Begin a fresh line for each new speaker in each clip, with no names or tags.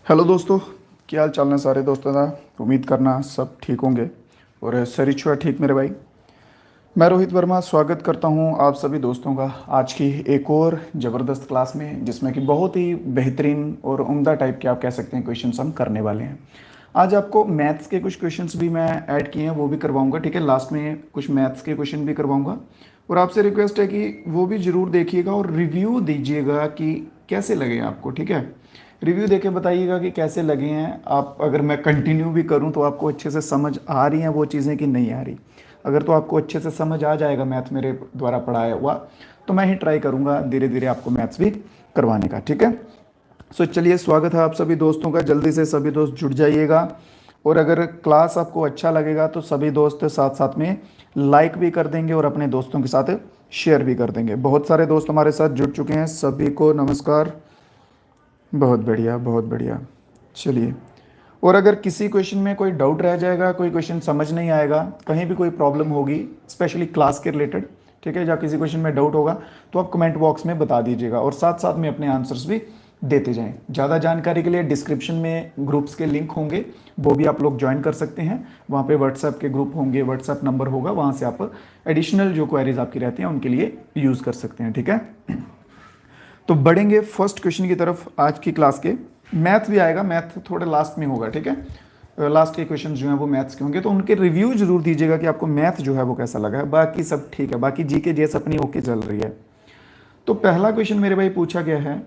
Hello दोस्तों। क्या हाल चाल है सारे दोस्तों का। उम्मीद करना सब ठीक होंगे और सरी छुआ ठीक मेरे भाई। मैं रोहित वर्मा स्वागत करता हूं आप सभी दोस्तों का आज की एक और ज़बरदस्त क्लास में, जिसमें कि बहुत ही बेहतरीन और उम्दा टाइप के आप कह सकते हैं क्वेश्चंस हम करने वाले हैं। आज आपको मैथ्स के कुछ क्वेश्चंस भी मैं ऐड किए हैं, वो भी करवाऊंगा। ठीक है, लास्ट में कुछ मैथ्स के क्वेश्चन भी करवाऊंगा और आपसे रिक्वेस्ट है कि वो भी ज़रूर देखिएगा और रिव्यू दीजिएगा कि कैसे लगे आपको। ठीक है, रिव्यू देके बताइएगा कि कैसे लगे हैं आप। अगर मैं कंटिन्यू भी करूं तो आपको अच्छे से समझ आ रही हैं वो चीज़ें कि नहीं आ रही। अगर तो आपको अच्छे से समझ आ जाएगा मैथ मेरे द्वारा पढ़ाया हुआ, तो मैं ही ट्राई करूंगा धीरे धीरे आपको मैथ्स भी करवाने का। ठीक है, सो चलिए, स्वागत है आप सभी दोस्तों का। जल्दी से सभी दोस्त जुड़ जाइएगा और अगर क्लास आपको अच्छा लगेगा तो सभी दोस्त साथ साथ में लाइक भी कर देंगे और अपने दोस्तों के साथ शेयर भी कर देंगे। बहुत सारे दोस्त हमारे साथ जुड़ चुके हैं, सभी को नमस्कार। बहुत बढ़िया, बहुत बढ़िया। चलिए, और अगर किसी क्वेश्चन में कोई डाउट रह जाएगा, कोई क्वेश्चन समझ नहीं आएगा, कहीं भी कोई प्रॉब्लम होगी स्पेशली क्लास के रिलेटेड, ठीक है, या किसी क्वेश्चन में डाउट होगा तो आप कमेंट बॉक्स में बता दीजिएगा और साथ साथ में अपने आंसर्स भी देते जाएं। ज़्यादा जानकारी के लिए डिस्क्रिप्शन में ग्रुप्स के लिंक होंगे, वो भी आप लोग ज्वाइन कर सकते हैं। वहाँ पे व्हाट्सएप के ग्रुप होंगे, व्हाट्सएप नंबर होगा, वहाँ से आप एडिशनल जो क्वेरीज आपकी रहती हैं उनके लिए यूज़ कर सकते हैं। ठीक है, तो बढ़ेंगे फर्स्ट क्वेश्चन की तरफ आज की क्लास के। मैथ भी आएगा, मैथ थोड़ा लास्ट में होगा। ठीक है, लास्ट के क्वेश्चन जो हैं वो मैथ्स के होंगे, तो उनके रिव्यू जरूर दीजिएगा कि आपको मैथ जो है वो कैसा लगा है। बाकी सब ठीक है, बाकी जीके जैसे अपनी ओके चल रही है। तो पहला क्वेश्चन मेरे भाई पूछा गया है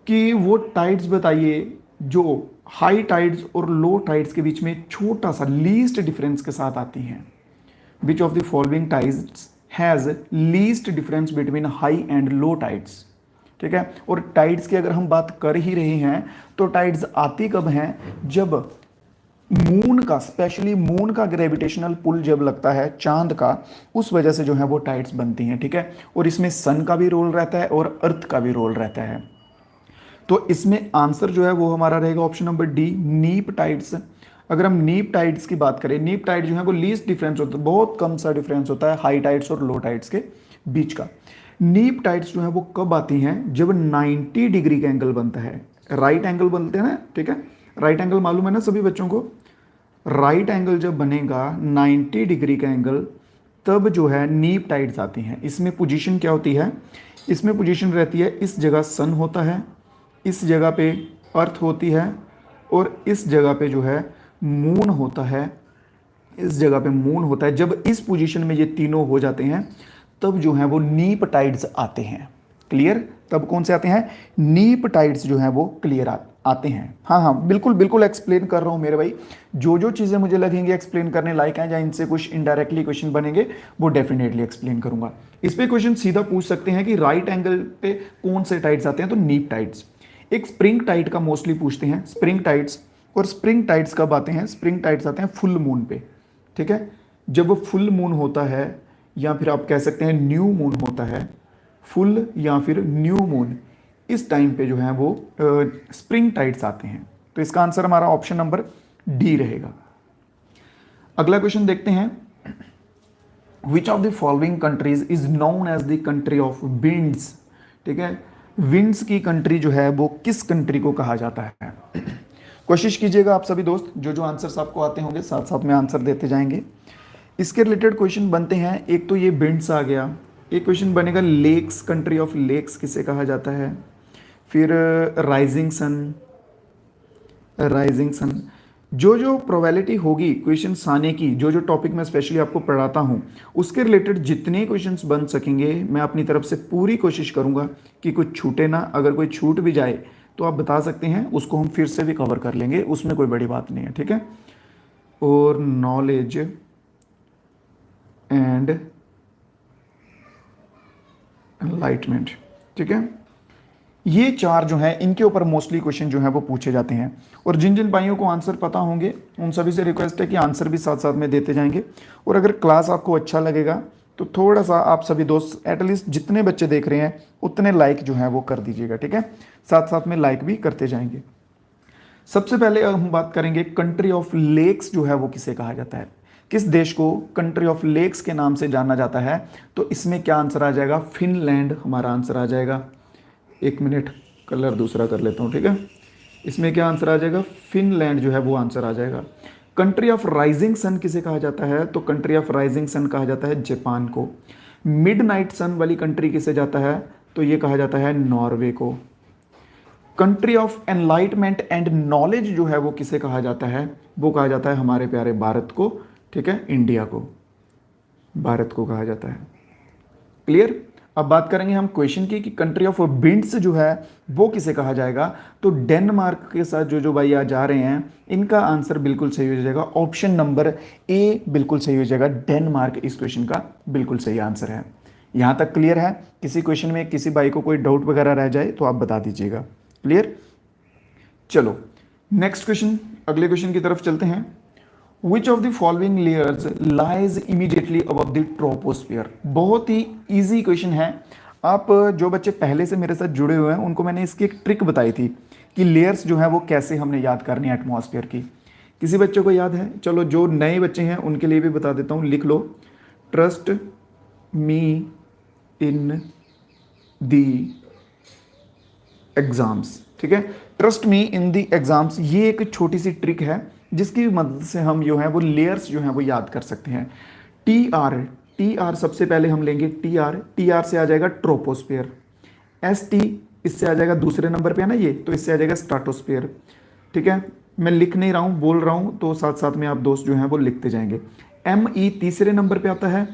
कि वो टाइड्स बताइए जो हाई टाइड्स और लो टाइड्स के बीच में छोटा सा लीस्ट डिफरेंस के साथ आती हैं। Which of the following tides has least difference between high and low tides. ठीक है, और टाइड्स की अगर हम बात कर ही रहे हैं तो टाइड्स आती कब हैं? जब मून का, स्पेशली मून का ग्रेविटेशनल पुल जब लगता है चांद का, उस वजह से जो है वो टाइड्स बनती हैं। ठीक है, और इसमें सन का भी रोल रहता है और अर्थ का भी रोल रहता है। तो इसमें आंसर जो है वो हमारा रहेगा ऑप्शन नंबर डी, नीप टाइड्स। अगर हम नीप टाइड्स की बात करें, नीप टाइड जो है वो लीस्ट डिफरेंस होता है, बहुत कम सा डिफरेंस होता है हाई टाइड्स और लो टाइड्स के बीच का। नीप टाइड्स जो है वो कब आती हैं? जब 90 डिग्री का एंगल बनता है, राइट एंगल बनते हैं ना। ठीक है, राइट एंगल मालूम है ना सभी बच्चों को। राइट एंगल जब बनेगा 90 डिग्री का एंगल, तब जो है नीप टाइड्स आती हैं। इसमें पोजीशन क्या होती है? इसमें पोजीशन रहती है, इस जगह सन होता है, इस जगह पे अर्थ होती है और इस जगह पे जो है मून होता है, इस जगह पे मून होता है। जब इस पोजीशन में ये तीनों हो जाते हैं तब जो है वो नीप टाइड्स आते हैं। क्लियर? तब कौन से आते हैं? नीप टाइड्स जो है वो क्लियर आते हैं। हाँ हाँ, बिल्कुल बिल्कुल एक्सप्लेन कर रहा हूँ मेरे भाई। जो जो चीज़ें मुझे लगेंगी एक्सप्लेन करने लायक हैं या इनसे कुछ इनडायरेक्टली क्वेश्चन बनेंगे, वो डेफिनेटली एक्सप्लेन करूंगा। इस पे क्वेश्चन सीधा पूछ सकते हैं कि राइट एंगल पे कौन से टाइड्स आते हैं, तो नीप टाइड्स। एक स्प्रिंग टाइड का मोस्टली पूछते हैं, स्प्रिंग टाइड्स। और स्प्रिंग टाइड्स कब आते हैं? स्प्रिंग टाइड्स आते हैं फुल मून पे। ठीक है, जब फुल मून होता है या फिर आप कह सकते हैं न्यू मून होता है, फुल या फिर न्यू मून, इस टाइम पे जो है वो स्प्रिंग टाइड्स आते हैं। तो इसका आंसर हमारा ऑप्शन नंबर डी रहेगा। अगला क्वेश्चन देखते हैं। Which of the following countries is known as the country of winds. ठीक है, विंड्स की कंट्री जो है वो किस कंट्री को कहा जाता है? कोशिश कीजिएगा आप सभी दोस्त, जो जो आंसर्स आपको आते होंगे साथ साथ में आंसर देते जाएंगे। इसके रिलेटेड क्वेश्चन बनते हैं। एक तो ये विंड्स आ गया, एक क्वेश्चन बनेगा लेक्स, कंट्री ऑफ लेक्स किसे कहा जाता है। फिर राइजिंग सन, राइजिंग सन। जो जो प्रोबेबिलिटी होगी क्वेश्चन आने की, जो जो टॉपिक मैं स्पेशली आपको पढ़ाता हूँ उसके रिलेटेड जितने क्वेश्चंस बन सकेंगे मैं अपनी तरफ से पूरी कोशिश करूँगा कि कुछ छूटे ना। अगर कोई छूट भी जाए तो आप बता सकते हैं, उसको हम फिर से भी कवर कर लेंगे, उसमें कोई बड़ी बात नहीं है। ठीक है, और नॉलेज एंड एनलाइटमेंट। ठीक है, ये चार जो हैं इनके ऊपर मोस्टली क्वेश्चन जो है वो पूछे जाते हैं। और जिन जिन भाइयों को आंसर पता होंगे उन सभी से रिक्वेस्ट है कि आंसर भी साथ साथ में देते जाएंगे। और अगर क्लास आपको अच्छा लगेगा तो थोड़ा सा आप सभी दोस्त एटलीस्ट जितने बच्चे देख रहे हैं उतने लाइक जो है वो कर दीजिएगा। ठीक है, साथ साथ में लाइक भी करते जाएंगे। सबसे पहले हम बात करेंगे कंट्री ऑफ लेक्स जो है वो किसे कहा जाता है। किस देश को कंट्री ऑफ लेक्स के नाम से जाना जाता है? तो इसमें क्या आंसर आ जाएगा? फिनलैंड हमारा आंसर आ जाएगा। एक मिनट, कलर दूसरा कर लेता हूँ। ठीक है, इसमें क्या आंसर आ जाएगा, फिनलैंड जो है वो आंसर आ जाएगा। कंट्री ऑफ राइजिंग सन किसे कहा जाता है, तो कंट्री ऑफ राइजिंग सन कहा जाता है जापान को। मिडनाइट सन वाली कंट्री किसे जाता है, तो ये कहा जाता है नॉर्वे को। Country of enlightenment and knowledge जो है वो किसे कहा जाता है, वो कहा जाता है हमारे प्यारे भारत को, ठीक है, इंडिया को, भारत को कहा जाता है। क्लियर। अब बात करेंगे हम क्वेश्चन की कि कंट्री ऑफ विंड्स जो है वो किसे कहा जाएगा, तो डेनमार्क के साथ जो जो भाई आज जा रहे हैं इनका आंसर बिल्कुल सही हो जाएगा, ऑप्शन नंबर ए बिल्कुल सही हो जाएगा, डेनमार्क इस क्वेश्चन का बिल्कुल सही आंसर है। यहां तक क्लियर है। किसी क्वेश्चन में किसी भाई को कोई डाउट वगैरह रह जाए तो आप बता दीजिएगा। क्लियर। चलो नेक्स्ट क्वेश्चन, अगले क्वेश्चन की तरफ चलते हैं। Which of the following layers lies immediately above the troposphere? बहुत ही इजी क्वेश्चन है। आप जो बच्चे पहले से मेरे साथ जुड़े हुए हैं उनको मैंने इसकी एक ट्रिक बताई थी कि लेयर्स जो है वो कैसे हमने याद करनी है एटमॉस्फेयर की। किसी बच्चे को याद है? चलो जो नए बच्चे हैं उनके लिए भी बता देता हूँ, लिख लो। ट्रस्ट मी इन दी एग्जाम्स, ठीक है, ट्रस्ट मी इन दी एग्जाम्स, ये एक छोटी सी ट्रिक है जिसकी मदद से हम जो है वो लेयर्स जो है वो याद कर सकते हैं। टी आर सबसे पहले हम लेंगे, टी आर से आ जाएगा ट्रोपोस्फेयर। एस टी इससे आ जाएगा दूसरे नंबर पे है ना ये, तो इससे आ जाएगा स्ट्राटोस्फेयर। ठीक है, मैं लिख नहीं रहा हूँ, बोल रहा हूँ, तो साथ साथ में आप दोस्त जो हैं वो लिखते जाएंगे। एम ई तीसरे नंबर पे आता है,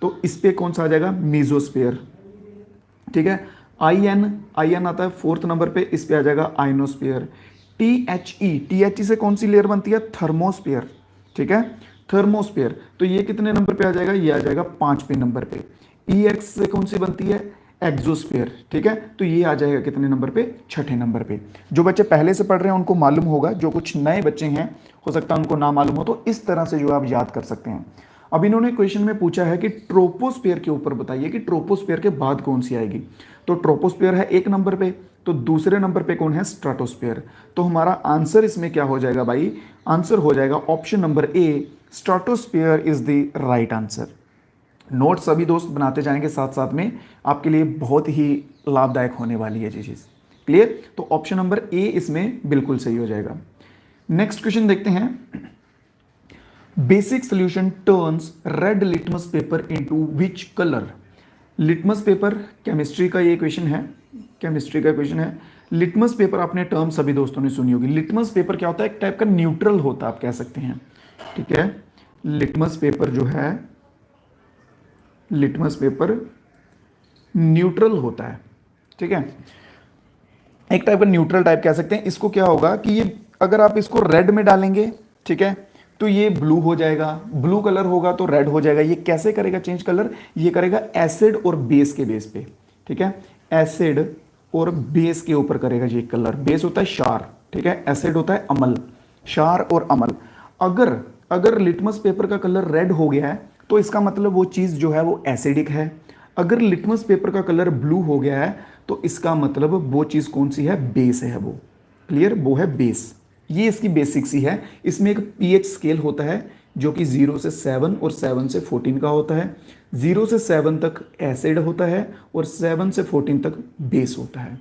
तो इस पे कौन सा आ जाएगा, मीजोस्फेयर। ठीक है, आई एन आता है फोर्थ नंबर पे, इस पे आ जाएगा आइनोस्फेयर। टी एच ई से कौन सी लेयर बनती है, थर्मोस्फेयर। ठीक है, थर्मोस्फेयर, तो ये कितने नंबर पे आ जाएगा, ये आ जाएगा 5वें नंबर पे। ई एक्स से कौन सी बनती है, एक्सोस्फेयर। ठीक है, तो ये आ जाएगा कितने नंबर पे, 6ठे नंबर पे। जो बच्चे पहले से पढ़ रहे हैं उनको मालूम होगा, जो कुछ नए बच्चे हैं हो सकता है उनको ना मालूम हो, तो इस तरह से जो आप याद कर सकते हैं। अब इन्होंने क्वेश्चन में पूछा है कि ट्रोपोस्फेयर के ऊपर बताइए कि ट्रोपोस्फेयर के बाद कौन सी आएगी। तो ट्रोपोस्फेयर है 1 नंबर पे, तो दूसरे नंबर पे कौन है, स्ट्राटोस्फेयर। तो हमारा आंसर इसमें क्या हो जाएगा भाई, आंसर हो जाएगा option number A, stratosphere is the right answer. Note सभी दोस्त बनाते जाएंगे साथ साथ में, आपके लिए बहुत ही लाभदायक होने वाली है ये चीज। क्लियर, तो ऑप्शन नंबर ए इसमें बिल्कुल सही हो जाएगा। नेक्स्ट क्वेश्चन देखते हैं। Basic solution turns red litmus paper into which colour. Litmus paper chemistry का ये क्वेश्चन है, केमिस्ट्री का क्वेश्चन है। लिटमस पेपर आपने टर्म सभी दोस्तों ने सुनी होगी। लिटमस पेपर क्या होता है, एक टाइप का न्यूट्रल होता है आप कह सकते हैं। ठीक है, लिटमस पेपर जो है, लिटमस पेपर न्यूट्रल होता है। ठीक है, एक टाइप का न्यूट्रल टाइप कह सकते हैं। इसको क्या होगा कि ये अगर आप इसको रेड में डालेंगे, ठीक है, तो ये ब्लू हो जाएगा, ब्लू कलर होगा तो रेड हो जाएगा। ये कैसे करेगा चेंज कलर, ये करेगा एसिड और बेस के बेस पे। ठीक है, एसिड और बेस के ऊपर करेगा ये कलर। बेस होता है क्षार, ठीक है, एसिड होता है अम्ल, क्षार और अम्ल। अगर लिटमस पेपर का कलर रेड हो गया है तो इसका मतलब वो चीज जो है वो एसिडिक है। अगर लिटमस पेपर का कलर ब्लू हो गया है तो इसका मतलब वो चीज कौन सी है, बेस है वो। क्लियर, वो है बेस। ये इसकी बेसिक सी है। इसमें एक पीएच स्केल होता है जो कि 0 से 7 और 7 से 14 का होता है। 0 से 7 तक एसिड होता है और 7 से 14 तक बेस होता है।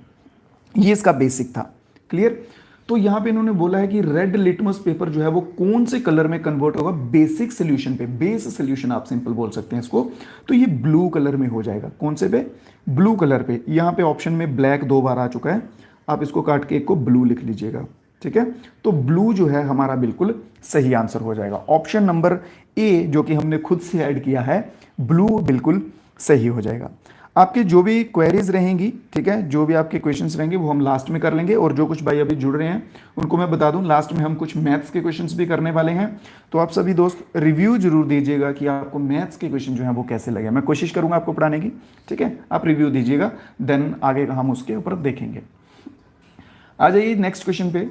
ये इसका बेसिक था। क्लियर, तो यहां पे इन्होंने बोला है कि रेड लिटमस पेपर जो है वो कौन से कलर में कन्वर्ट होगा, बेसिक सोल्यूशन पे, बेस सोल्यूशन आप सिंपल बोल सकते हैं इसको। तो ये ब्लू कलर में हो जाएगा। कौन से पे, ब्लू कलर पे। यहां पे ऑप्शन में ब्लैक 2 बार आ चुका है, आप इसको काट के एक को ब्लू लिख लीजिएगा। ठीक है, तो ब्लू जो है हमारा बिल्कुल सही आंसर हो जाएगा। ऑप्शन नंबर ए जो कि हमने खुद से ऐड किया है, ब्लू बिल्कुल सही हो जाएगा। आपके जो भी क्वेरीज रहेंगी, ठीक है, जो भी आपके क्वेश्चंस रहेंगे वो हम लास्ट में कर लेंगे। और जो कुछ भाई अभी जुड़ रहे हैं उनको मैं बता दूं, लास्ट में हम कुछ मैथ्स के क्वेश्चंस भी करने वाले हैं। तो आप सभी दोस्त रिव्यू जरूर दीजिएगा कि आपको मैथ्स के क्वेश्चन जो है वो कैसे लगे। मैं कोशिश करूंगा आपको पढ़ाने की। ठीक है, आप रिव्यू दीजिएगा, देन आगे हम उसके ऊपर देखेंगे। आ जाइए नेक्स्ट क्वेश्चन पे।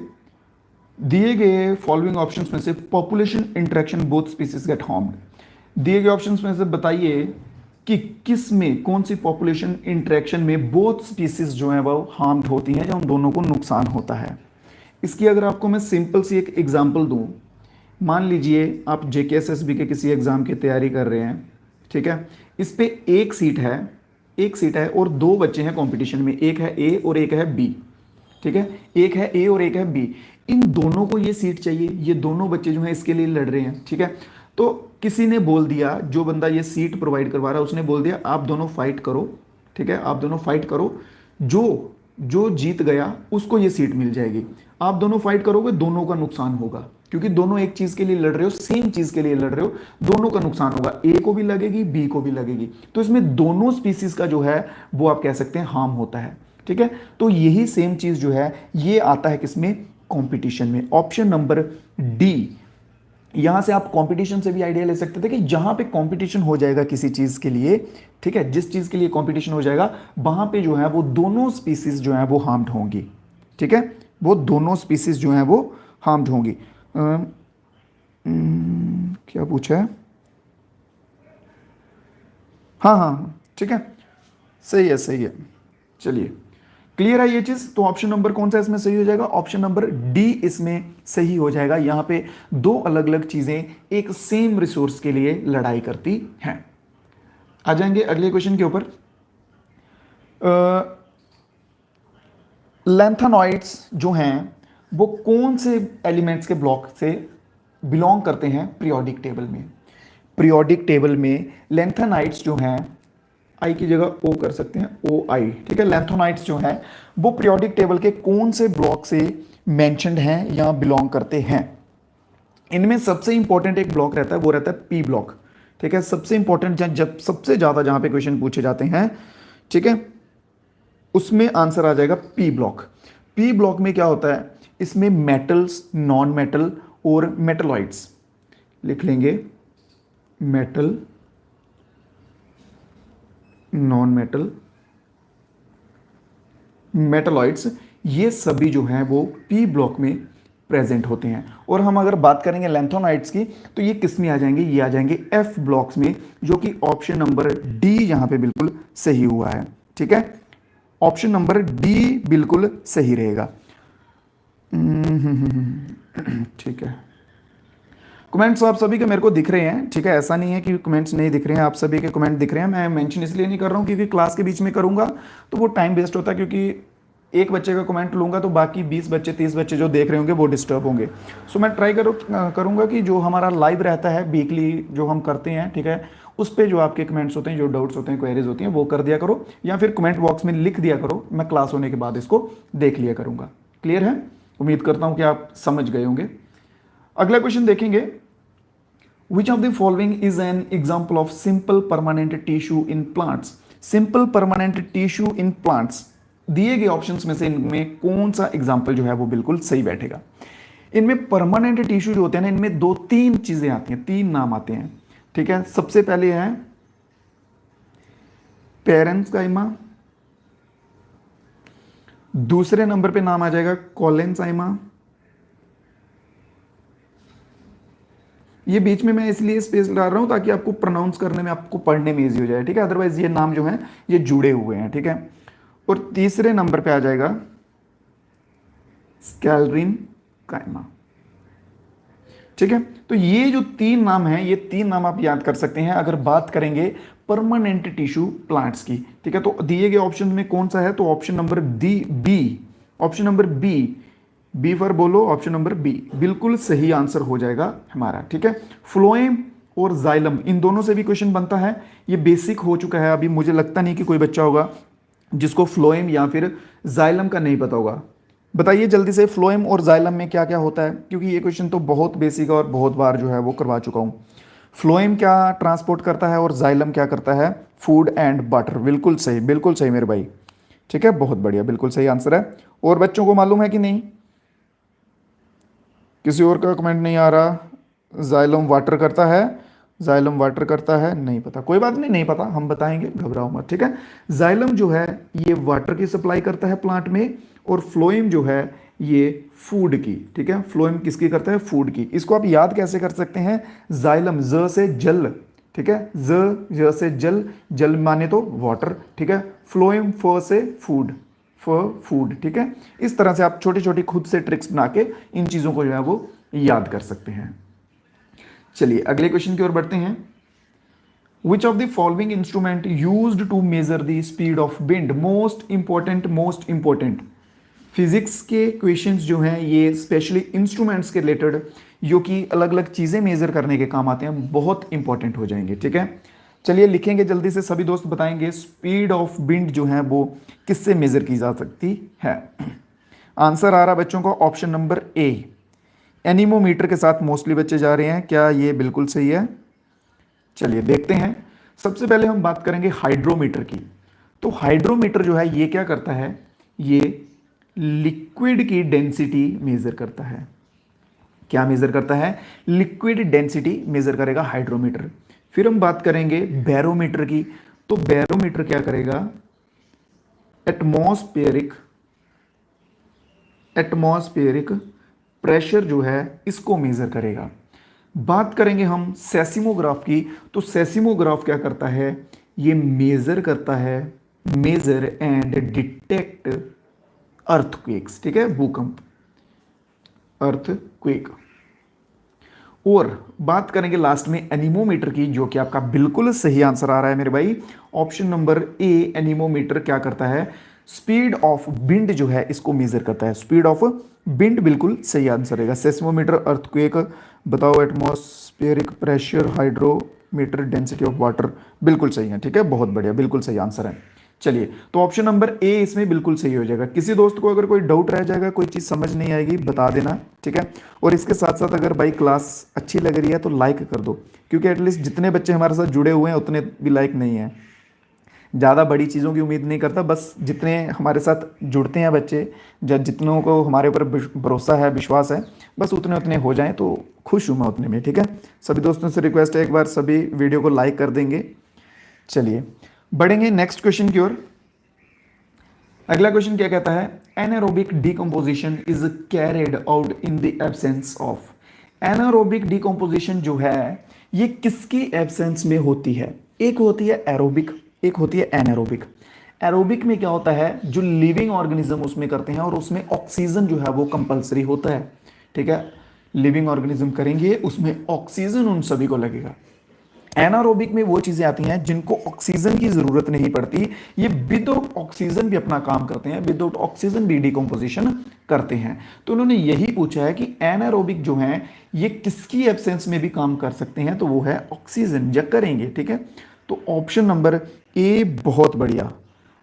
दिए गए फॉलोइंग ऑप्शंस में से population interaction both species get harmed. दिए गए ऑप्शंस में से बताइए कि किस में, कौन सी पॉपुलेशन इंटरेक्शन में बोथ स्पीसीज जो है वो हार्म्ड होती हैं, या उन दोनों को नुकसान होता है। इसकी अगर आपको मैं सिंपल सी एक एग्जांपल दूं, मान लीजिए आप जेकेएसएसबी के किसी एग्जाम की तैयारी कर रहे हैं। ठीक है, इस पे एक सीट है और 2 बच्चे हैं कंपटीशन में, एक है ए और एक है बी। ठीक है, एक है ए और एक है बी, इन दोनों को ये सीट चाहिए, ये दोनों बच्चे जो हैं इसके लिए लड़ रहे हैं। ठीक है, तो किसी ने बोल दिया, जो बंदा ये सीट प्रोवाइड करवा रहा है उसने बोल दिया आप दोनों फाइट करो। ठीक है, आप दोनों फाइट करो, जो जो जीत गया उसको ये सीट मिल जाएगी। आप दोनों फाइट करोगे, दोनों का नुकसान होगा, क्योंकि दोनों एक चीज के लिए लड़ रहे हो, सेम चीज के लिए लड़ रहे हो, दोनों का नुकसान होगा, ए को भी लगेगी बी को भी लगेगी। तो इसमें दोनों स्पीसीज का जो है वो आप कह सकते हैं हार्म होता है। ठीक है, तो यही सेम चीज जो है ये आता है किसमें, कंपटीशन में। ऑप्शन नंबर डी, यहां से आप कंपटीशन से भी आइडिया ले सकते थे कि जहां पे कंपटीशन हो जाएगा किसी चीज के लिए, ठीक है, जिस चीज के लिए कंपटीशन हो जाएगा वहां पे जो है वो दोनों स्पीसीज जो है वो हार्म्ड होंगी। ठीक है, वो दोनों स्पीसीज जो है वो हार्म्ड होंगी। क्या पूछा है, हाँ हाँ हाँ, ठीक है, सही है सही है। चलिए, क्लियर है ये चीज। तो ऑप्शन नंबर कौन सा इसमें सही हो जाएगा, ऑप्शन नंबर डी इसमें सही हो जाएगा। यहां पे दो अलग अलग चीजें एक सेम रिसोर्स के लिए लड़ाई करती हैं। आ जाएंगे अगले क्वेश्चन के ऊपर। लैंथेनॉइड्स जो हैं वो कौन से एलिमेंट्स के ब्लॉक से बिलोंग करते हैं पीरियोडिक टेबल में। पीरियोडिक टेबल में लैंथेनाइड्स जो हैं, आई की जगह ओ कर सकते हैं, ओ आई। ठीक है, लैंथेनाइड्स जो हैं वो पीरियोडिक टेबल के कौन से ब्लॉक से मेंशन्ड हैं या बिलोंग करते हैं। इनमें सबसे इंपॉर्टेंट एक ब्लॉक रहता है, वो रहता है पी ब्लॉक। ठीक है, सबसे इंपॉर्टेंट जब सबसे ज्यादा जहां पे क्वेश्चन पूछे जाते हैं, ठीक है, उसमें आंसर आ जाएगा पी ब्लॉक। पी ब्लॉक में क्या होता है, इसमें मेटल्स, नॉन मेटल और मेटलॉइड्स लिख लेंगे, मेटल, नॉन मेटल, मेटलॉइड्स, ये सभी जो हैं वो पी ब्लॉक में प्रेजेंट होते हैं। और हम अगर बात करेंगे लैंथेनाइड्स की तो ये किस में आ जाएंगे, ये आ जाएंगे एफ ब्लॉक्स में, जो कि ऑप्शन नंबर डी यहां पे बिल्कुल सही हुआ है। ठीक है, ऑप्शन नंबर डी बिल्कुल सही रहेगा। ठीक है, कमेंट्स आप सभी के मेरे को दिख रहे हैं। ठीक है, ऐसा नहीं है कि कमेंट्स नहीं दिख रहे हैं, आप सभी के कमेंट दिख रहे हैं। मैं मेंशन इसलिए नहीं कर रहा हूं क्योंकि क्लास के बीच में करूंगा तो वो टाइम वेस्ट होता है, क्योंकि एक बच्चे का कमेंट लूंगा तो बाकी 20 बच्चे 30 बच्चे जो देख रहे होंगे वो डिस्टर्ब होंगे। सो मैं ट्राई करूंगा कि जो हमारा लाइव रहता है वीकली जो हम करते हैं, ठीक है, उस पर जो आपके कमेंट्स होते हैं, जो डाउट्स होते हैं, क्वेरीज होती हैं, वो कर दिया करो, या फिर कमेंट बॉक्स में लिख दिया करो, मैं क्लास होने के बाद इसको देख लिया करूंगा। क्लियर है, उम्मीद करता हूं कि आप समझ गए होंगे। अगला क्वेश्चन देखेंगे, Which of the following is an example of simple permanent tissue in plants? Simple permanent tissue in plants, दिए गए ऑप्शंस में से इनमें कौन सा एग्जाम्पल जो है वो बिल्कुल सही बैठेगा। इनमें परमानेंट टिश्यू जो होते हैं ना, इनमें दो तीन चीजें आती हैं, तीन नाम आते हैं। ठीक है, सबसे पहले है पेरेंकाइमा, दूसरे नंबर पे नाम आ जाएगा कोलेंजाइमा। ये बीच में मैं इसलिए स्पेस डाल रहा हूं ताकि आपको प्रोनाउंस करने में, आपको पढ़ने में इजी हो जाए। ठीक है, अदरवाइज ये नाम जो है ये जुड़े हुए हैं। ठीक है, और तीसरे नंबर पे आ जाएगा स्कैलरिन काइमा। ठीक है, तो ये जो तीन नाम हैं, ये तीन नाम आप याद कर सकते हैं अगर बात करेंगे परमानेंट टिश्यू प्लांट्स की। ठीक है, तो दिए गए ऑप्शन में कौन सा है, तो option number B, option number B for बोलो, ऑप्शन नंबर बी बिल्कुल सही आंसर हो जाएगा हमारा। ठीक है, फ्लोएम और जाइलम, इन दोनों से भी क्वेश्चन बनता है, ये बेसिक हो चुका है। अभी मुझे लगता नहीं कि कोई बच्चा होगा जिसको फ्लोएम या फिर जाइलम का नहीं पता होगा। बताइए जल्दी से, फ्लोएम और जाइलम में क्या क्या होता है, क्योंकि ये क्वेश्चन तो बहुत बेसिक है और बहुत बार जो है वो करवा चुका हूं। फ्लोएम क्या ट्रांसपोर्ट करता है और जाइलम क्या करता है, फूड एंड वाटर। बिल्कुल सही मेरे भाई। ठीक है, बहुत बढ़िया, बिल्कुल सही आंसर है। और बच्चों को मालूम है कि नहीं, किसी और का कमेंट नहीं आ रहा। जाइलम वाटर करता है, जाइलम वाटर करता है, नहीं पता, कोई बात नहीं, नहीं पता, हम बताएंगे, घबराओ मत। ठीक है, जाइलम जो है ये वाटर की सप्लाई करता है प्लांट में, और फ्लोएम जो है ये फूड की। ठीक है, फ्लोएम किसकी करता है, फूड की। इसको आप याद कैसे कर सकते हैं, जाइलम ज से जल, ठीक है, ज से जल, जल माने तो वाटर। ठीक है, फ्लोएम फ से फूड, फूड। ठीक है, इस तरह से आप छोटी छोटी खुद से ट्रिक्स बना के इन चीजों को जो है वो याद कर सकते हैं। चलिए अगले क्वेश्चन की ओर बढ़ते हैं। Which of the following instrument used to measure the speed of wind, most important physics के क्वेश्चंस जो हैं ये स्पेशली इंस्ट्रूमेंट्स के रिलेटेड जो कि अलग अलग चीज़ें मेज़र करने के काम आते हैं, बहुत इंपॉर्टेंट हो जाएंगे। ठीक है, चलिए लिखेंगे जल्दी से, सभी दोस्त बताएंगे स्पीड ऑफ विंड जो है वो किससे मेज़र की जा सकती है। आंसर आ रहा बच्चों को ऑप्शन नंबर ए, एनीमोमीटर के साथ मोस्टली बच्चे जा रहे हैं। क्या ये बिल्कुल सही है? चलिए देखते हैं। सबसे पहले हम बात करेंगे हाइड्रोमीटर की। तो हाइड्रोमीटर जो है ये क्या करता है, ये लिक्विड की डेंसिटी मेजर करता है। क्या मेजर करता है? लिक्विड डेंसिटी मेजर करेगा हाइड्रोमीटर। फिर हम बात करेंगे बैरोमीटर की। तो बैरोमीटर क्या करेगा? एटमॉस्फेरिक प्रेशर जो है इसको मेजर करेगा। बात करेंगे हम सेस्मोग्राफ की। तो सेस्मोग्राफ क्या करता है? ये मेजर करता है, मेजर एंड डिटेक्ट अर्थक्वेक्स। ठीक है, भूकंप, अर्थक्वेक। और बात करेंगे लास्ट में एनीमोमीटर की, जो कि आपका बिल्कुल सही आंसर आ रहा है मेरे भाई, ऑप्शन नंबर ए। एनीमोमीटर क्या करता है? स्पीड ऑफ विंड जो है इसको मेजर करता है। स्पीड ऑफ विंड बिल्कुल सही आंसर रहेगा। सेस्मोमीटर अर्थक्वेक, बताओ atmospheric pressure, hydrometer density of water, बिल्कुल सही है। ठीक है, बहुत बढ़िया, बिल्कुल सही आंसर है। चलिए, तो ऑप्शन नंबर ए इसमें बिल्कुल सही हो जाएगा। किसी दोस्त को अगर कोई डाउट रह जाएगा, कोई चीज़ समझ नहीं आएगी, बता देना। ठीक है, और इसके साथ साथ अगर भाई क्लास अच्छी लग रही है तो लाइक कर दो, क्योंकि एटलीस्ट जितने बच्चे हमारे साथ जुड़े हुए हैं उतने भी लाइक नहीं है। ज़्यादा बड़ी चीज़ों की उम्मीद नहीं करता, बस जितने हमारे साथ जुड़ते हैं बच्चे, जितनों को हमारे ऊपर भरोसा है, विश्वास है, बस उतने उतने हो जाएं तो खुश हूँ मैं उतने में। ठीक है, सभी दोस्तों से रिक्वेस्ट है एक बार सभी वीडियो को लाइक कर देंगे। चलिए बढ़ेंगे नेक्स्ट क्वेश्चन की ओर। अगला क्वेश्चन क्या कहता है? Anaerobic decomposition is carried out in the absence of. Anaerobic decomposition जो है ये किसकी एब्सेंस में होती है? एक होती है एरोबिक, एक होती है एनारोबिक। एरोबिक में क्या होता है? जो लिविंग ऑर्गेनिज्म उसमें करते हैं और उसमें ऑक्सीजन जो है वो कंपलसरी होता है। ठीक है, लिविंग ऑर्गेनिज्म करेंगे उसमें ऑक्सीजन उन सभी को लगेगा। एनारोबिक में वो चीजें आती हैं जिनको ऑक्सीजन की जरूरत नहीं पड़ती, ये विदाउट ऑक्सीजन भी अपना काम करते हैं, विदाउट ऑक्सीजन भी डिकम्पोजिशन करते हैं। तो उन्होंने यही पूछा है कि एनारोबिक जो हैं ये किसकी एब्सेंस में भी काम कर सकते हैं? तो वो है ऑक्सीजन, या करेंगे। ठीक है, तो ऑप्शन नंबर ए बहुत बढ़िया।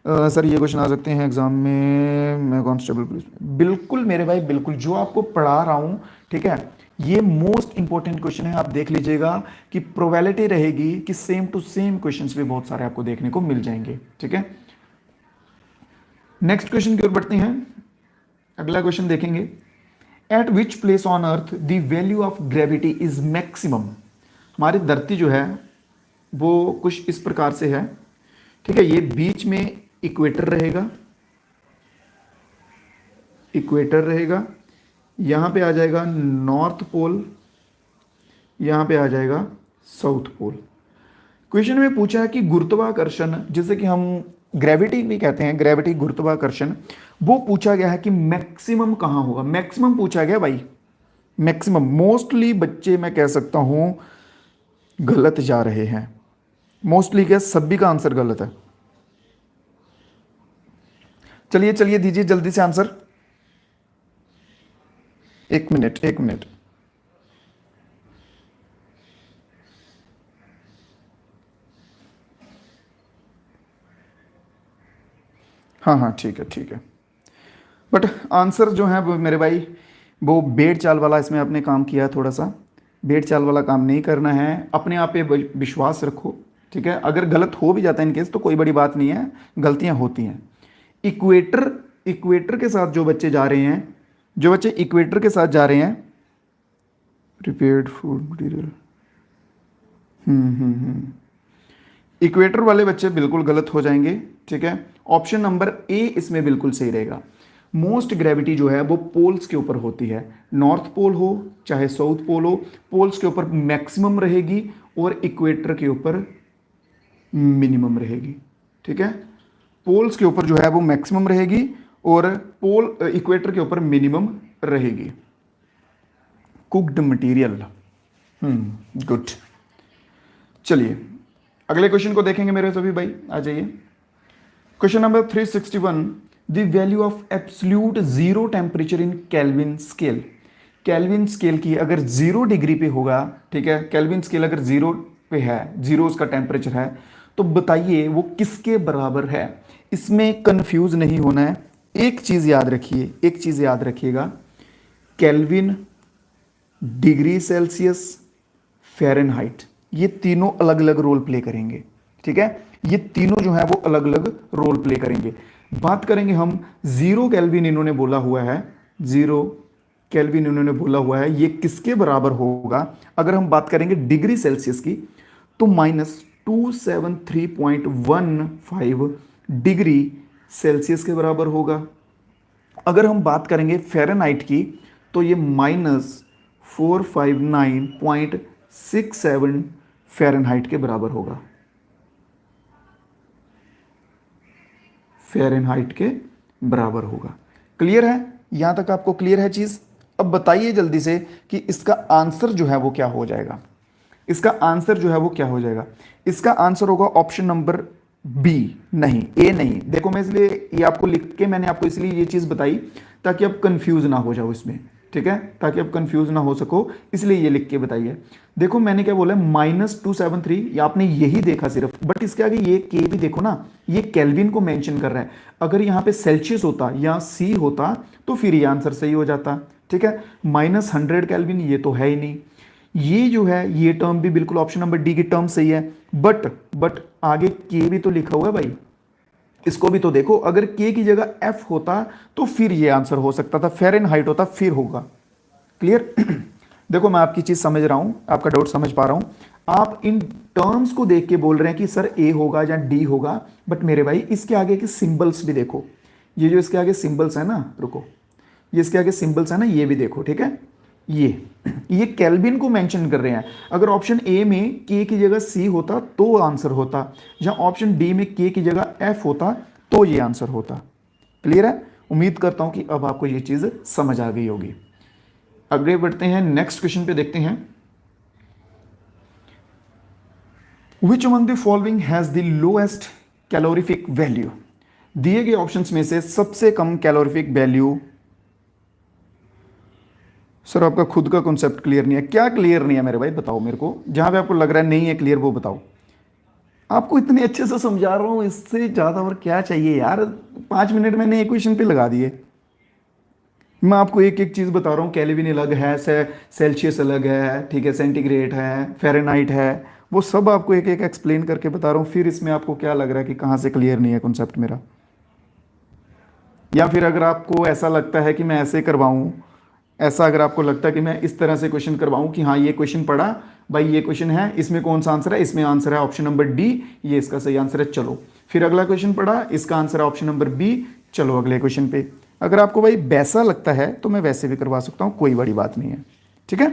सर ये क्वेश्चन आ सकते हैं एग्जाम में, मैं कांस्टेबल पुलिस, बिल्कुल मेरे भाई बिल्कुल, जो आपको पढ़ा रहा हूं। ठीक है, ये मोस्ट इंपॉर्टेंट क्वेश्चन है, आप देख लीजिएगा कि प्रोबेबिलिटी रहेगी कि सेम टू सेम क्वेश्चंस भी बहुत सारे आपको देखने को मिल जाएंगे। ठीक है, नेक्स्ट क्वेश्चन की ओर बढ़ते हैं। अगला क्वेश्चन देखेंगे, eight which place on earth the value of gravity is maximum. हमारी धरती जो है वो कुछ इस प्रकार से है। ठीक है, ये बीच में इक्वेटर रहेगा, इक्वेटर रहेगा, यहां पे आ जाएगा नॉर्थ पोल, यहां पे आ जाएगा साउथ पोल। क्वेश्चन में पूछा है कि गुरुत्वाकर्षण, जिसे कि हम ग्रेविटी भी कहते हैं, ग्रेविटी गुरुत्वाकर्षण, वो पूछा गया है कि मैक्सिमम कहां होगा। मैक्सिमम पूछा गया भाई, मैक्सिमम। मोस्टली बच्चे मैं कह सकता हूं गलत जा रहे हैं, मोस्टली क्या, सभी का आंसर गलत है। चलिए चलिए दीजिए जल्दी से आंसर, एक मिनट एक मिनट। हाँ हाँ ठीक है ठीक है, बट आंसर जो है वो मेरे भाई वो बेड़ चाल वाला, इसमें आपने काम किया थोड़ा सा, बेड़ चाल वाला काम नहीं करना है, अपने आप पे विश्वास रखो। ठीक है, अगर गलत हो भी जाता है इनकेस तो कोई बड़ी बात नहीं है, गलतियां होती हैं। इक्वेटर, इक्वेटर के साथ जो बच्चे जा रहे हैं, जो बच्चे इक्वेटर के साथ जा रहे हैं, प्रिपेयर्ड फूड मटेरियल, इक्वेटर वाले बच्चे बिल्कुल गलत हो जाएंगे। ठीक है, ऑप्शन नंबर ए इसमें बिल्कुल सही रहेगा। मोस्ट ग्रेविटी जो है वो पोल्स के ऊपर होती है, नॉर्थ पोल हो चाहे साउथ पोल हो, पोल्स के ऊपर मैक्सिमम रहेगी और इक्वेटर के ऊपर मिनिमम रहेगी। ठीक है, पोल्स के ऊपर जो है वो मैक्सिमम रहेगी और पोल इक्वेटर के ऊपर मिनिमम रहेगी। Cooked material, good. चलिए अगले क्वेश्चन को देखेंगे मेरे सभी भाई, आ जाइए। Question number 361, the value of absolute zero temperature in kelvin scale. Kelvin scale की अगर 0 डिग्री पे होगा, ठीक है, केल्विन स्केल अगर 0 पे है, 0 उसका टेम्परेचर है, तो बताइए वो किसके बराबर है। इसमें कंफ्यूज नहीं होना है। एक चीज याद रखिए, एक चीज याद रखिएगा, केल्विन, डिग्री सेल्सियस, फ़ारेनहाइट, ये तीनों अलग अलग रोल प्ले करेंगे। ठीक है, ये तीनों जो है वो अलग अलग रोल प्ले करेंगे। बात करेंगे हम 0 केल्विन, इन्होंने बोला हुआ है 0 केल्विन, इन्होंने बोला हुआ है, ये किसके बराबर होगा। अगर हम बात करेंगे डिग्री सेल्सियस की तो -273.15 डिग्री सेल्सियस के बराबर होगा। अगर हम बात करेंगे फ़ारेनहाइट की तो ये -459.67 फ़ारेनहाइट के बराबर होगा, फ़ारेनहाइट के बराबर होगा। क्लियर है, यहां तक आपको क्लियर है चीज। अब बताइए जल्दी से कि इसका आंसर जो है वो क्या हो जाएगा। इसका आंसर जो है वो क्या हो जाएगा। इसका आंसर होगा ऑप्शन नंबर बी, नहीं ए नहीं। देखो मैं इसलिए ये आपको लिख के मैंने आपको इसलिए ये चीज बताई ताकि आप कंफ्यूज ना हो जाओ इसमें, ठीक है, ताकि आप कंफ्यूज ना हो सको, इसलिए ये लिख के बताइए। देखो मैंने क्या बोला, -273, ये आपने यही देखा सिर्फ, बट इसके आगे ये के भी देखो ना, ये केल्विन को मेंशन कर रहा है। अगर यहाँ पे सेल्सियस होता या सी होता तो फिर ये आंसर सही हो जाता। ठीक है, -100 केल्विन ये तो है ही नहीं। ये जो है ये टर्म भी बिल्कुल ऑप्शन नंबर डी की टर्म सही है, बट आगे के भी तो लिखा हुआ है भाई, इसको भी तो देखो। अगर के की जगह एफ होता तो फिर ये आंसर हो सकता था, फ़ारेनहाइट होता फिर होगा। क्लियर। देखो मैं आपकी चीज समझ रहा हूं, आपका डाउट समझ पा रहा हूं। आप इन टर्म्स को देख के बोल रहे हैं कि सर ए होगा या डी होगा, बट मेरे भाई इसके आगे के सिंबल्स भी देखो। ये जो इसके आगे सिंबल्स है ना, रुको, ये इसके आगे सिंबल्स है ना, ये भी देखो। ठीक है, ये केल्विन को मेंशन कर रहे हैं। अगर ऑप्शन ए में के की जगह सी होता तो आंसर होता, या ऑप्शन डी में के की जगह एफ होता तो ये आंसर होता। क्लियर है, उम्मीद करता हूं कि अब आपको ये चीज समझ आ गई होगी। आगे बढ़ते हैं, नेक्स्ट क्वेश्चन पे देखते हैं। Which among the following has the lowest calorific value. दिए गए ऑप्शंस में से सबसे कम कैलोरीफिक वैल्यू। सर आपका खुद का कॉन्सेप्ट क्लियर नहीं है। क्या क्लियर नहीं है मेरे भाई, बताओ मेरे को, जहां पे आपको लग रहा है नहीं है क्लियर वो बताओ। आपको इतने अच्छे से समझा रहा हूं, इससे ज्यादा और क्या चाहिए यार। 5 मिनट मैंने एक क्वेश्चन पे लगा दिए। मैं आपको एक एक चीज बता रहा हूँ, केल्विन अलग है, सेल्सियस अलग है, ठीक है, सेंटीग्रेड है, फ़ारेनहाइट है, वो सब आपको एक एक एक्सप्लेन करके बता रहा हूँ। फिर इसमें आपको क्या लग रहा है कि कहाँ से क्लियर नहीं है कॉन्सेप्ट मेरा। या फिर अगर आपको ऐसा लगता है कि मैं ऐसे करवाऊँ, ऐसा अगर आपको लगता है कि मैं इस तरह से क्वेश्चन करवाऊँ कि हाँ ये क्वेश्चन पढ़ा भाई, ये क्वेश्चन है, इसमें कौन सा आंसर है, इसमें आंसर है ऑप्शन नंबर डी, ये इसका सही आंसर है, चलो। फिर अगला क्वेश्चन पढ़ा, इसका आंसर है ऑप्शन नंबर बी, चलो अगले क्वेश्चन पे। अगर आपको भाई वैसा लगता है तो मैं वैसे भी करवा सकता हूँ, कोई बड़ी बात नहीं है। ठीक है,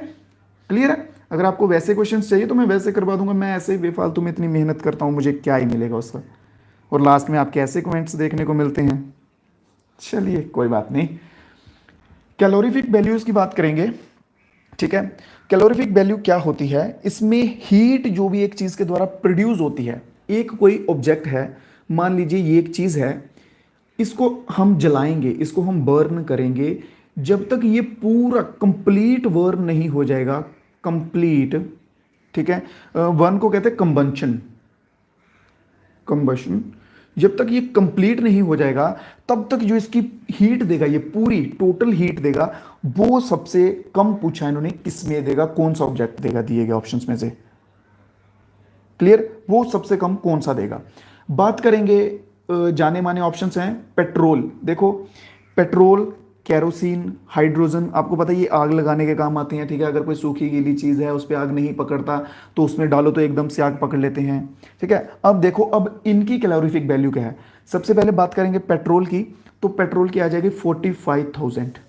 क्लियर है। अगर आपको वैसे क्वेश्चंस चाहिए तो मैं वैसे करवा दूंगा। मैं ऐसे बेफालतू में इतनी मेहनत करता हूँ, मुझे क्या ही मिलेगा उसका, और लास्ट में आपके ऐसे कमेंट्स देखने को मिलते हैं। चलिए कोई बात नहीं। कैलोरीफिक वैल्यूज की बात करेंगे। ठीक है, कैलोरीफिक वैल्यू क्या होती है, इसमें हीट जो भी एक चीज के द्वारा प्रोड्यूस होती है, एक कोई ऑब्जेक्ट है, मान लीजिए ये एक चीज है, इसको हम जलाएंगे, इसको हम बर्न करेंगे, जब तक ये पूरा कंप्लीट बर्न नहीं हो जाएगा, कंप्लीट, ठीक है, वन को कहते हैं कंबंशन, कंबशन, जब तक ये कंप्लीट नहीं हो जाएगा तब तक जो इसकी हीट देगा, ये पूरी टोटल हीट देगा, वो सबसे कम पूछा है इन्होंने, किसमें देगा, कौन सा ऑब्जेक्ट देगा दिए गए ऑप्शंस में से। क्लियर, वो सबसे कम कौन सा देगा। बात करेंगे, जाने माने ऑप्शंस हैं, पेट्रोल, देखो पेट्रोल, केरोसिन, हाइड्रोजन, आपको पता है ये आग लगाने के काम आती हैं। ठीक है, अगर कोई सूखी गीली चीज़ है उस पर आग नहीं पकड़ता तो उसमें डालो तो एकदम से आग पकड़ लेते हैं। ठीक है, अब देखो अब इनकी कैलोरीफिक वैल्यू क्या है। सबसे पहले बात करेंगे पेट्रोल की, तो पेट्रोल की आ जाएगी 45,000।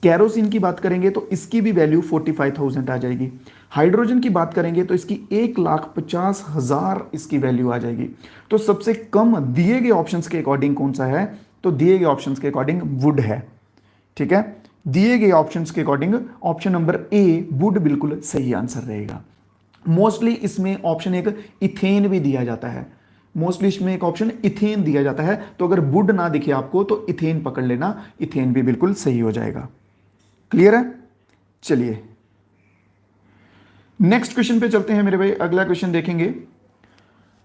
कैरोसिन की बात करेंगे तो इसकी भी वैल्यू 45,000 आ जाएगी। हाइड्रोजन की बात करेंगे तो इसकी 1,50,000 इसकी वैल्यू आ जाएगी। तो सबसे कम दिए गए ऑप्शंस के अकॉर्डिंग कौन सा है, तो दिए गए ऑप्शंस के अकॉर्डिंग वुड है। ठीक है, दिए गए ऑप्शंस के according option number A would बिल्कुल सही आंसर रहेगा। मोस्टली इसमें ऑप्शन एक इथेन भी दिया जाता है, मोस्टली इसमें एक ऑप्शन इथेन दिया जाता है, तो अगर वुड ना दिखे आपको तो इथेन पकड़ लेना, इथेन भी बिल्कुल सही हो जाएगा। क्लियर है? चलिए नेक्स्ट क्वेश्चन पे चलते हैं मेरे भाई, अगला क्वेश्चन देखेंगे।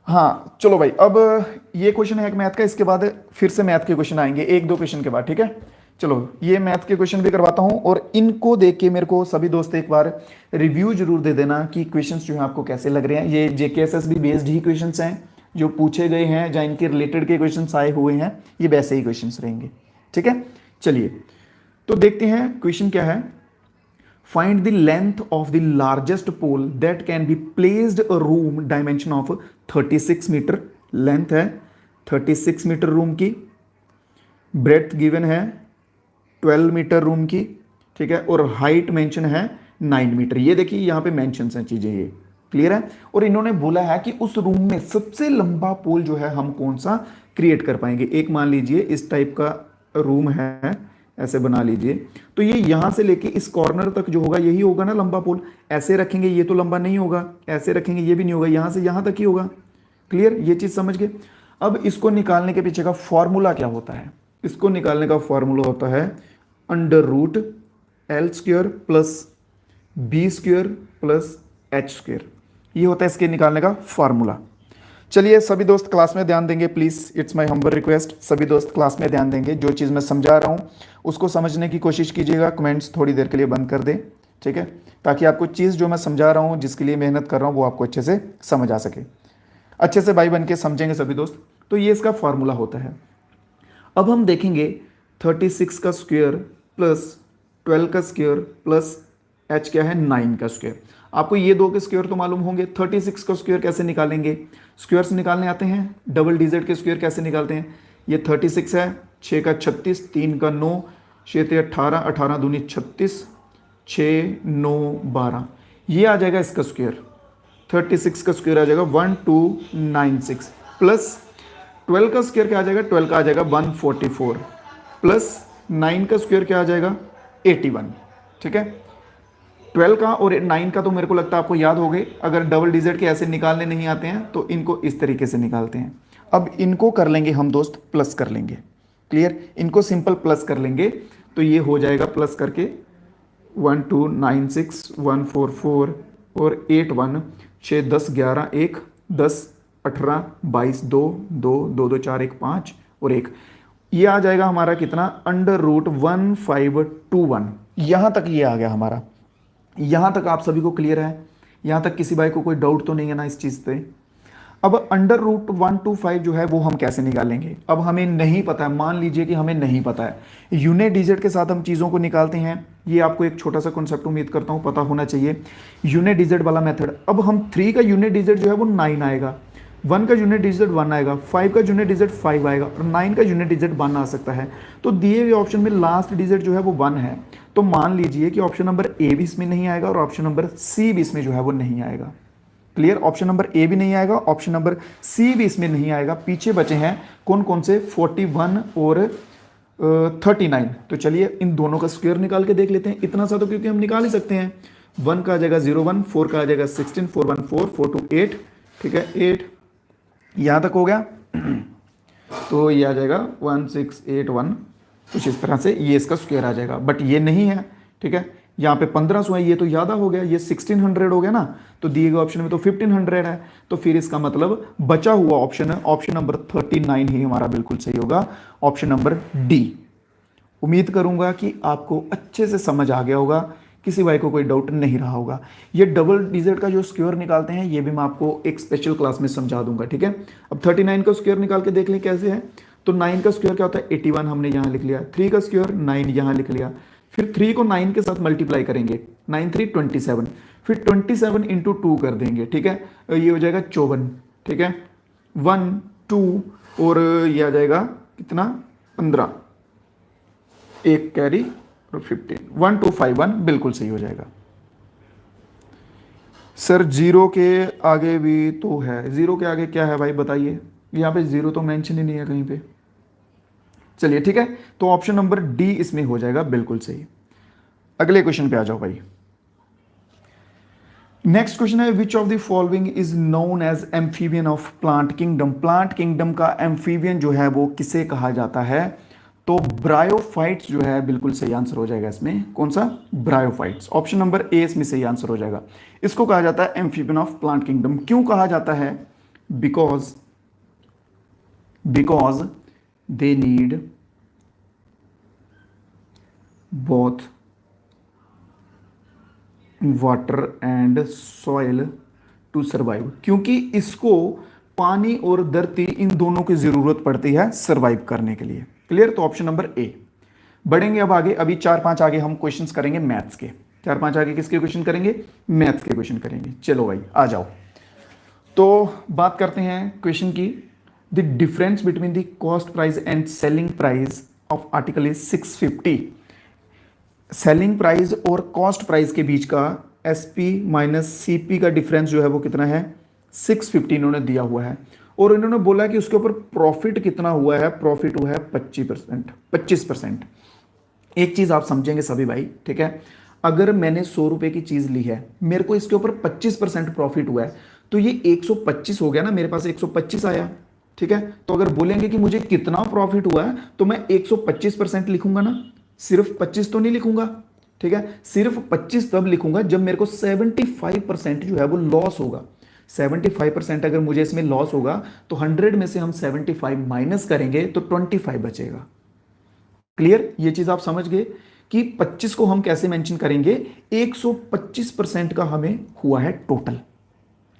हाँ चलो भाई, अब ये क्वेश्चन है एक मैथ का, इसके बाद फिर से मैथ के क्वेश्चन आएंगे एक दो क्वेश्चन के बाद, ठीक है। चलो ये मैथ के क्वेश्चन भी करवाता हूं, और इनको देख के मेरे को सभी दोस्त एक बार रिव्यू जरूर दे देना कि क्वेश्चंस जो हैं आपको कैसे लग रहे हैं। ये जेकेएसएसबी बेस्ड ही क्वेश्चंस हैं जो पूछे गए हैं, जहाँ इनके रिलेटेड के क्वेश्चंस आए हुए हैं, ये वैसे ही क्वेश्चंस रहेंगे, ठीक है। चलिए तो देखते हैं क्वेश्चन क्या है। Find the length of the largest pole that can be placed a room dimension of 36 metre. Length है 36 मीटर रूम की, ब्रेड्थ गिवन है 12 मीटर रूम की, ठीक है, और हाइट मेंशन है 9 मीटर। ये देखिए यहाँ पे मेंशन हैं चीजें, ये क्लियर है। और इन्होंने बोला है कि उस रूम में सबसे लंबा पोल जो है हम कौन सा क्रिएट कर पाएंगे। एक मान लीजिए इस टाइप का रूम है, ऐसे बना लीजिए, तो ये यहां से लेके इस कॉर्नर तक जो होगा यही होगा ना लंबा पोल। ऐसे रखेंगे ये तो लंबा नहीं होगा, ऐसे रखेंगे ये भी नहीं होगा, यहां से यहां तक ही होगा। क्लियर, ये चीज समझ गए। अब इसको निकालने के पीछे का फॉर्मूला क्या होता है? इसको निकालने का फॉर्मूला होता है under root L square plus B square plus H square. ये होता है इसके निकालने का फॉर्मूला। चलिए सभी दोस्त क्लास में ध्यान देंगे please, it's my humble request. सभी दोस्त क्लास में ध्यान देंगे, जो चीज़ मैं समझा रहा हूँ उसको समझने की कोशिश कीजिएगा। कमेंट्स थोड़ी देर के लिए बंद कर दें, ठीक है, ताकि आपको चीज़ जो मैं समझा रहा हूँ, जिसके लिए मेहनत कर रहा हूँ, वो आपको अच्छे से समझ आ सके, अच्छे से भाई बन के समझेंगे सभी दोस्त। तो ये इसका फॉर्मूला होता है। अब हम देखेंगे 36 का स्क्वायर प्लस 12 का स्क्वायर प्लस एच क्या है 9 का स्क्वायर। आपको ये दो के स्क्वायर तो मालूम होंगे। 36 का स्क्वायर कैसे निकालेंगे? स्क्वायर्स निकालने आते हैं, डबल डिजिट के स्क्वायर कैसे निकालते हैं? ये 36 है, 6 का 36, 3 का 9, 6 से 18, 18 दूनी 36, 6 9 12, ये आ जाएगा इसका स्क्वायर। 36 का स्क्वायर आ जाएगा 1296 प्लस 12 का स्क्वायर क्या आ जाएगा? 12 का आ जाएगा 144 प्लस 9 का स्क्वायर क्या आ जाएगा? 81, ठीक है। 12 का और 9 का तो मेरे को लगता है आपको याद हो गए। अगर डबल डिजिट के ऐसे निकालने नहीं आते हैं तो इनको इस तरीके से निकालते हैं। अब इनको कर लेंगे हम दोस्त, प्लस कर लेंगे। क्लियर, इनको सिंपल प्लस कर लेंगे तो ये हो जाएगा प्लस करके 1296 144 और 81, 6 10 11 1 10 18 22 2 2 2 2 4 1 5 और 1, ये आ जाएगा हमारा कितना? Under root 1521। यहां तक ये आ गया हमारा। यहां तक आप सभी को क्लियर है? यहां तक किसी भाई को कोई डाउट तो नहीं है ना इस चीज पे? अब अंडर रूट 125 जो है वो हम कैसे निकालेंगे? अब हमें नहीं पता है, मान लीजिए कि हमें नहीं पता है, यूनिट डिजिट के साथ हम चीज़ों को निकालते हैं। ये आपको एक छोटा सा कॉन्सेप्ट उम्मीद करता हूँ पता होना चाहिए, यूनिट डिजिट वाला मेथड। अब हम 3 का यूनिट डिजिट जो है वो 9 आएगा, 1 का यूनिट डिजिट 1 आएगा, 5 का यूनिट डिजिट 5 आएगा और 9 का यूनिट डिजिट 1 आ सकता है। तो दिए हुए ऑप्शन में लास्ट डिजिट जो है वो 1 है, तो मान लीजिए कि ऑप्शन नंबर ए भी इसमें नहीं आएगा और ऑप्शन नंबर सी भी इसमें जो है वो नहीं आएगा। क्लियर, ऑप्शन नंबर ए भी नहीं आएगा, ऑप्शन नंबर सी भी इसमें नहीं आएगा। पीछे बचे हैं कौन कौन से? 41 और 39। तो चलिए इन दोनों का स्क्वायर निकाल के देख लेते हैं। इतना सा तो क्योंकि हम निकाल ही सकते हैं। 1 का आ जाएगा 01, 4 का आ जाएगा 16, 4 1 4 4 2 8, ठीक है 8, यहां तक हो गया। तो ये आ जाएगा 1681, कुछ इस तरह से ये इसका स्क्वायर आ जाएगा। बट ये नहीं है, ठीक है, यहाँ पे 1500 है, ये तो ज़्यादा हो गया, ये 1600 हो गया ना, तो दिए गए ऑप्शन में तो 1500 है। तो फिर इसका मतलब बचा हुआ ऑप्शन है ऑप्शन नंबर 39 ही हमारा बिल्कुल सही होगा, ऑप्शन नंबर डी। उम्मीद करूंगा कि आपको अच्छे से समझ आ गया होगा, किसी भाई को कोई डाउट नहीं रहा होगा। ये डबल डिजिट का जो स्क्वायर निकालते हैं ये भी मैं आपको एक स्पेशल क्लास में समझा दूंगा, ठीक है। अब 39 का स्क्वायर निकाल के देख लें कैसे है। तो 9 का स्क्वायर क्या होता है? 81 हमने यहाँ लिख लिया, 3 का स्क्वायर 9 यहाँ लिख लिया, फिर 3 को 9 के साथ मल्टीप्लाई करेंगे, 9 3 27, फिर 27 इंटू 2 कर देंगे, ठीक है, ये हो जाएगा 54, ठीक है, 1 2 और ये आ जाएगा कितना? 15, एक कैरी और 15, 1251 बिल्कुल सही हो जाएगा। सर जीरो के आगे भी तो है, जीरो के आगे क्या है भाई बताइए? यहाँ पे जीरो तो मेंशन ही नहीं है कहीं पे। चलिए ठीक है, तो ऑप्शन नंबर डी इसमें हो जाएगा बिल्कुल सही। अगले क्वेश्चन पे आ जाओ भाई। नेक्स्ट क्वेश्चन है which of the following is known as amphibian of plant kingdom. Plant kingdom का एम्फीबियन जो है वो किसे कहा जाता है? तो ब्रायोफाइट्स जो है बिल्कुल सही आंसर हो जाएगा इसमें। कौन सा? ब्रायोफाइट्स। ऑप्शन नंबर ए इसमें सही आंसर हो जाएगा। इसको कहा जाता है एम्फीबियन ऑफ प्लांट किंगडम। क्यों कहा जाता है? Because because they need both water and soil to survive. क्योंकि इसको पानी और धरती इन दोनों की जरूरत पड़ती है सर्वाइव करने के लिए। क्लियर? तो ऑप्शन नंबर ए। बढ़ेंगे अब आगे। अभी 4-5 आगे हम क्वेश्चंस करेंगे मैथ्स के। 4-5 आगे किसके क्वेश्चन करेंगे? मैथ्स के क्वेश्चन करेंगे। चलो भाई आ जाओ। तो बात करते हैं क्वेश्चन की। The difference between the cost price and selling price of article is 650। Selling price और कॉस्ट प्राइस के बीच का एसपी माइनस सीपी का डिफरेंस जो है वो कितना है? 650 इन्होंने दिया हुआ है। और इन्होंने बोला कि उसके ऊपर प्रॉफिट कितना हुआ है? प्रॉफिट हुआ है 25%। एक चीज आप समझेंगे सभी भाई, ठीक है? अगर मैंने 100 रुपए की चीज ली है, मेरे को इसके ऊपर 25% प्रॉफिट हुआ है, तो ये 125 हो गया ना, मेरे पास 125 आया। ठीक है? तो अगर बोलेंगे कि मुझे कितना प्रॉफिट हुआ है, तो मैं 125% लिखूंगा ना, सिर्फ 25 तो नहीं लिखूंगा। ठीक है? सिर्फ 25 तब लिखूंगा जब मेरे को 75% जो है वो लॉस होगा। 75% अगर मुझे इसमें लॉस होगा तो 100 में से हम 75 माइनस करेंगे तो 25 बचेगा। क्लियर? ये चीज आप समझ गए कि 25 को हम कैसे मेंशन करेंगे? 125% का हमें हुआ है टोटल।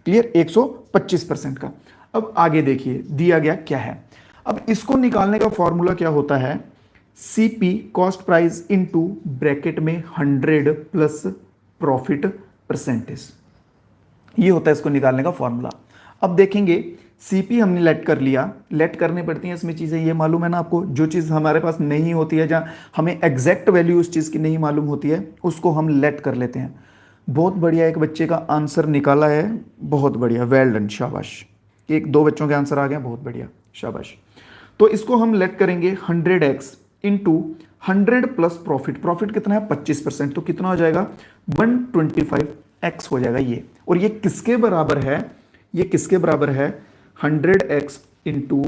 क्लियर? 125% का। अब आगे देखिए दिया गया क्या है। अब इसको निकालने का फॉर्मूला क्या होता है? CP cost price into bracket में 100 प्लस प्रॉफिट परसेंटेज। ये होता है इसको निकालने का फॉर्मूला। अब देखेंगे सीपी हमने लेट कर लिया। लेट करनी पड़ती है इसमें चीज़ें, ये मालूम है ना आपको। जो चीज़ हमारे पास नहीं होती है, जहाँ हमें एग्जैक्ट वैल्यू उस चीज़ की नहीं मालूम होती है, उसको हम लेट कर लेते हैं। बहुत बढ़िया, एक बच्चे का आंसर निकाला है, बहुत बढ़िया, वेल डन, शाबाश। एक दो बच्चों के आंसर आ गए, बहुत बढ़िया, शाबाश। तो इसको हम लेट करेंगे 100x into 100 plus profit. Profit कितना है? 25%। तो कितना हो जाएगा? 125x हो जाएगा ये। और ये किसके बराबर है? ये किसके बराबर है? 100x इंटू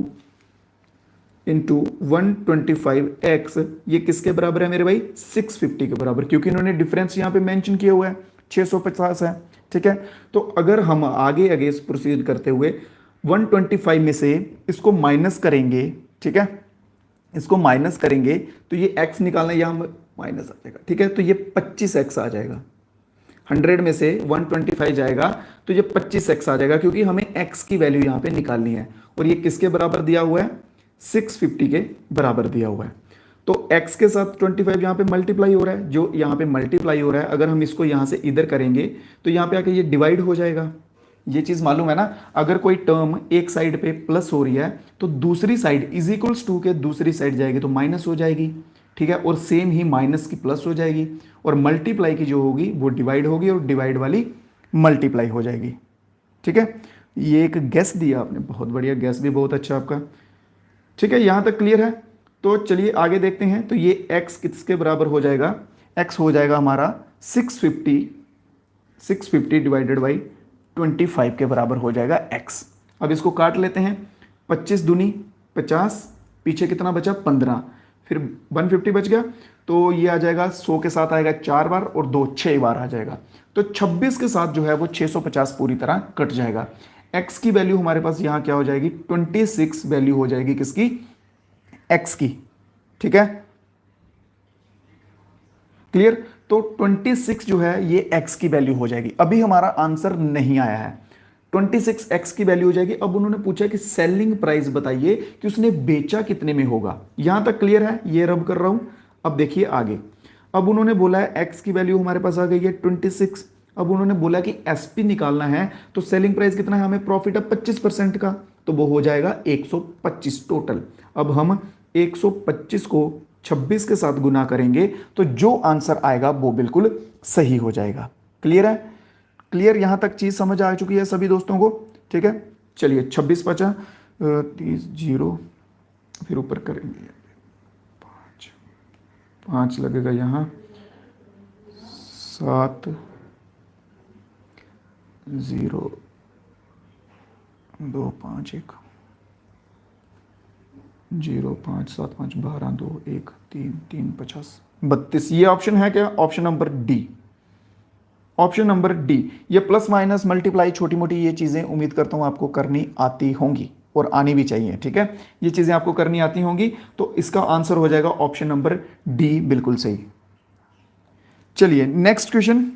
125x, ये किसके बराबर है मेरे भाई? 650 के बराबर, क्योंकि इन्होंने डिफरेंस यहां पे मेंशन किया हुआ है, 650 है। ठीक है? तो अगर हम आगे आगे प्रोसीड करते हुए 125 में से इसको माइनस करेंगे, ठीक है, इसको माइनस करेंगे तो ये x निकालना, यहां माइनस आ जाएगा। ठीक है? तो ये 25x आ जाएगा। 100 में से 125 जाएगा तो ये 25x आ जाएगा, क्योंकि हमें x की वैल्यू यहां पे निकालनी है। और ये किसके बराबर दिया हुआ है? 650 के बराबर दिया हुआ है। तो x के साथ 25 यहाँ पे मल्टीप्लाई हो रहा है, जो यहाँ पे मल्टीप्लाई हो रहा है, अगर हम इसको यहाँ से इधर करेंगे तो यहाँ पे आके ये डिवाइड हो जाएगा। ये चीज़ मालूम है ना? अगर कोई टर्म एक साइड पे प्लस हो रही है तो दूसरी साइड इज इक्वल्स टू के दूसरी साइड जाएगी तो माइनस हो जाएगी। ठीक है? और सेम ही माइनस की प्लस हो जाएगी, और मल्टीप्लाई की जो होगी वो डिवाइड होगी, और डिवाइड वाली मल्टीप्लाई हो जाएगी। ठीक है? ये एक गैस दिया आपने, बहुत बढ़िया, गैस भी बहुत अच्छा आपका। ठीक है? यहां तक क्लियर है? तो चलिए आगे देखते हैं। तो ये x किसके बराबर हो जाएगा? x हो जाएगा हमारा 650 डिवाइडेड बाई 25 के बराबर हो जाएगा x। अब इसको काट लेते हैं। 25 दूनी 50, पीछे कितना बचा? 15, फिर 150 बच गया, तो ये आ जाएगा 100 के साथ आएगा 4 बार, और 2 6 बार आ जाएगा। तो 26 के साथ जो है वो 650 पूरी तरह कट जाएगा। x की वैल्यू हमारे पास यहाँ क्या हो जाएगी? 26 वैल्यू हो जाएगी किसकी? x की। ठीक है? क्लियर? तो 26 जो है ये x की वैल्यू हो जाएगी। अभी हमारा आंसर नहीं आया है। 26 x की वैल्यू हो जाएगी। अब उन्होंने पूछा कि सेलिंग प्राइस बताइए कि उसने बेचा कितने में होगा। यहां तक क्लियर है? ये रब कर रहा हूं। अब देखिए आगे। अब उन्होंने बोला है x की वैल्यू हमारे पास आ गई है 26। अब उन्होंने बोला कि एसपी निकालना है, तो सेलिंग प्राइस कितना है? हमें प्रॉफिट है 25% का, तो वो हो जाएगा 125 टोटल। अब हम 125 को 26 के साथ गुना करेंगे तो जो आंसर आएगा वो बिल्कुल सही हो जाएगा। क्लियर है? क्लियर? यहां तक चीज समझ आ चुकी है सभी दोस्तों को? ठीक है? चलिए 26 बचा, 30 जीरो, फिर ऊपर करेंगे 5 लगेगा, यहाँ 7 0 2 5 1 0 5 7 5 12 2 1 3 3 50 32। ये ऑप्शन है क्या? Option number D. Option number D. ये प्लस माइनस मल्टीप्लाई छोटी मोटी ये चीज़ें उम्मीद करता हूँ आपको करनी आती होंगी और आनी भी चाहिए, ठीक है। ये चीज़ें आपको करनी आती होंगी, तो इसका आंसर हो जाएगा ऑप्शन नंबर डी, बिल्कुल सही। चलिए नेक्स्ट क्वेश्चन।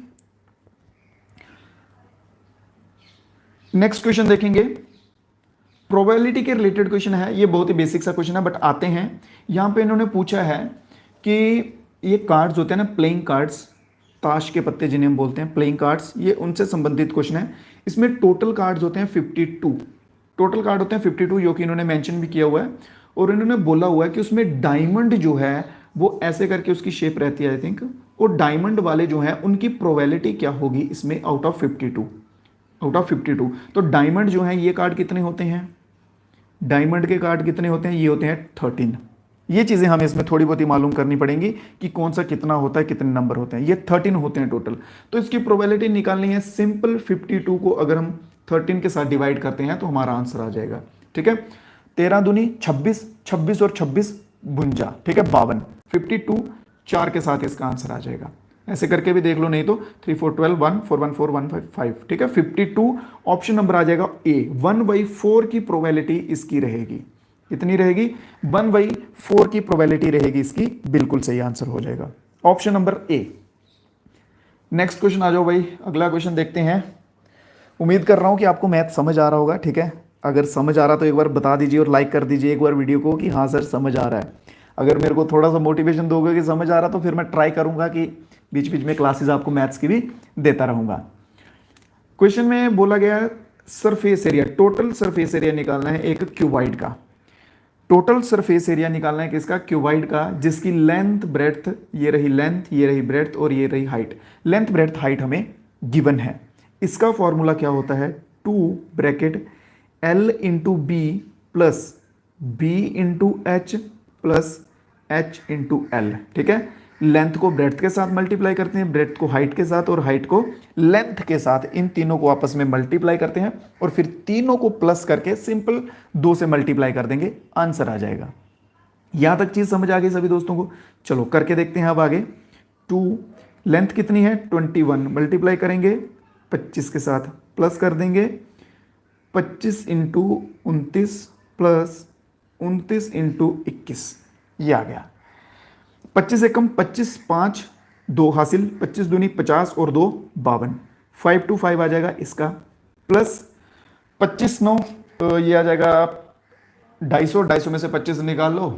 नेक्स्ट क्वेश्चन देखेंगे, प्रोबेबिलिटी के रिलेटेड क्वेश्चन है। ये बहुत ही बेसिक सा क्वेश्चन है, बट आते हैं। यहां पे इन्होंने पूछा है कि ये कार्ड्स होते हैं ना, प्लेइंग कार्ड्स, ताश के पत्ते जिन्हें हम बोलते हैं प्लेइंग कार्ड्स, ये उनसे संबंधित क्वेश्चन है। इसमें टोटल कार्ड्स होते हैं 52। टोटल कार्ड होते हैं 52, जो कि इन्होंने मेंशन भी किया हुआ है। और इन्होंने बोला हुआ है कि उसमें डायमंड जो है वो ऐसे करके उसकी शेप रहती है आई थिंक, और डायमंड वाले जो है उनकी प्रोबेबिलिटी क्या होगी इसमें आउट ऑफ 52। आउट ऑफ 52 तो डायमंड जो है ये कार्ड कितने होते हैं? डायमंड के कार्ड कितने होते हैं? ये होते हैं 13। ये चीज़ें हमें इसमें थोड़ी बहुत ही मालूम करनी पड़ेंगी कि कौन सा कितना होता है, कितने नंबर होते हैं। ये 13 होते हैं टोटल। तो इसकी प्रोबेबिलिटी निकालनी है। सिंपल 52 को अगर हम 13 के साथ डिवाइड करते हैं तो हमारा आंसर आ जाएगा, ठीक है। 13 दूनी 26, 26 और 26 52, ठीक है 52। 52 4 के साथ इसका आंसर आ जाएगा। ऐसे करके भी देख लो, नहीं तो 3 4 12 1 4 1 4 1 5 5, ठीक है। 52 ऑप्शन नंबर आ जाएगा ए। 1/4 की प्रोबेबिलिटी इसकी रहेगी। कितनी रहेगी? 1/4 की प्रोबेबिलिटी रहेगी इसकी, बिल्कुल सही आंसर हो जाएगा option number A. Next question आ जाओ भाई, अगला क्वेश्चन देखते हैं। उम्मीद कर रहा हूं कि आपको मैथ समझ आ रहा होगा, ठीक है। अगर समझ आ रहा तो एक बार बता दीजिए और लाइक कर दीजिए एक बार वीडियो को कि हाँ सर समझ आ रहा है। अगर मेरे को थोड़ा सा मोटिवेशन दोगे कि समझ आ रहा, तो फिर मैं ट्राई करूंगा कि बीच बीच में क्लासेस आपको मैथ्स की भी देता रहूंगा। क्वेश्चन में बोला गया है surface area, total surface area निकालना है एक क्यूबाइड का। टोटल सरफेस एरिया निकालना है किसका? क्यूबाइड का, जिसकी लेंथ ब्रेड्थ, ये रही लेंथ, ये रही ब्रेड्थ और ये रही हाइट। लेंथ ब्रेड्थ हाइट हमें गिवन है। इसका फॉर्मूला क्या होता है? 2 bracket L into B plus B into H plus H into L, ठीक है। लेंथ को ब्रेड्थ के साथ मल्टीप्लाई करते हैं, ब्रेड्थ को हाइट के साथ और हाइट को लेंथ के साथ, इन तीनों को आपस में मल्टीप्लाई करते हैं और फिर तीनों को प्लस करके सिंपल 2 से मल्टीप्लाई कर देंगे, आंसर आ जाएगा। यहां तक चीज समझ आ गई सभी दोस्तों को? चलो करके देखते हैं अब आगे। 2 लेंथ कितनी है? 21, मल्टीप्लाई करेंगे 25 के साथ, प्लस कर देंगे 25 इंटू 29 प्लस 29 इंटू 21, ये आ गया। 25 एकम 25, 5 2 हासिल, 25 दूनी 50 और 2 52, 5 to 5 आ जाएगा इसका, प्लस 25 9 तो ये आ जाएगा 250 में से 25 निकाल लो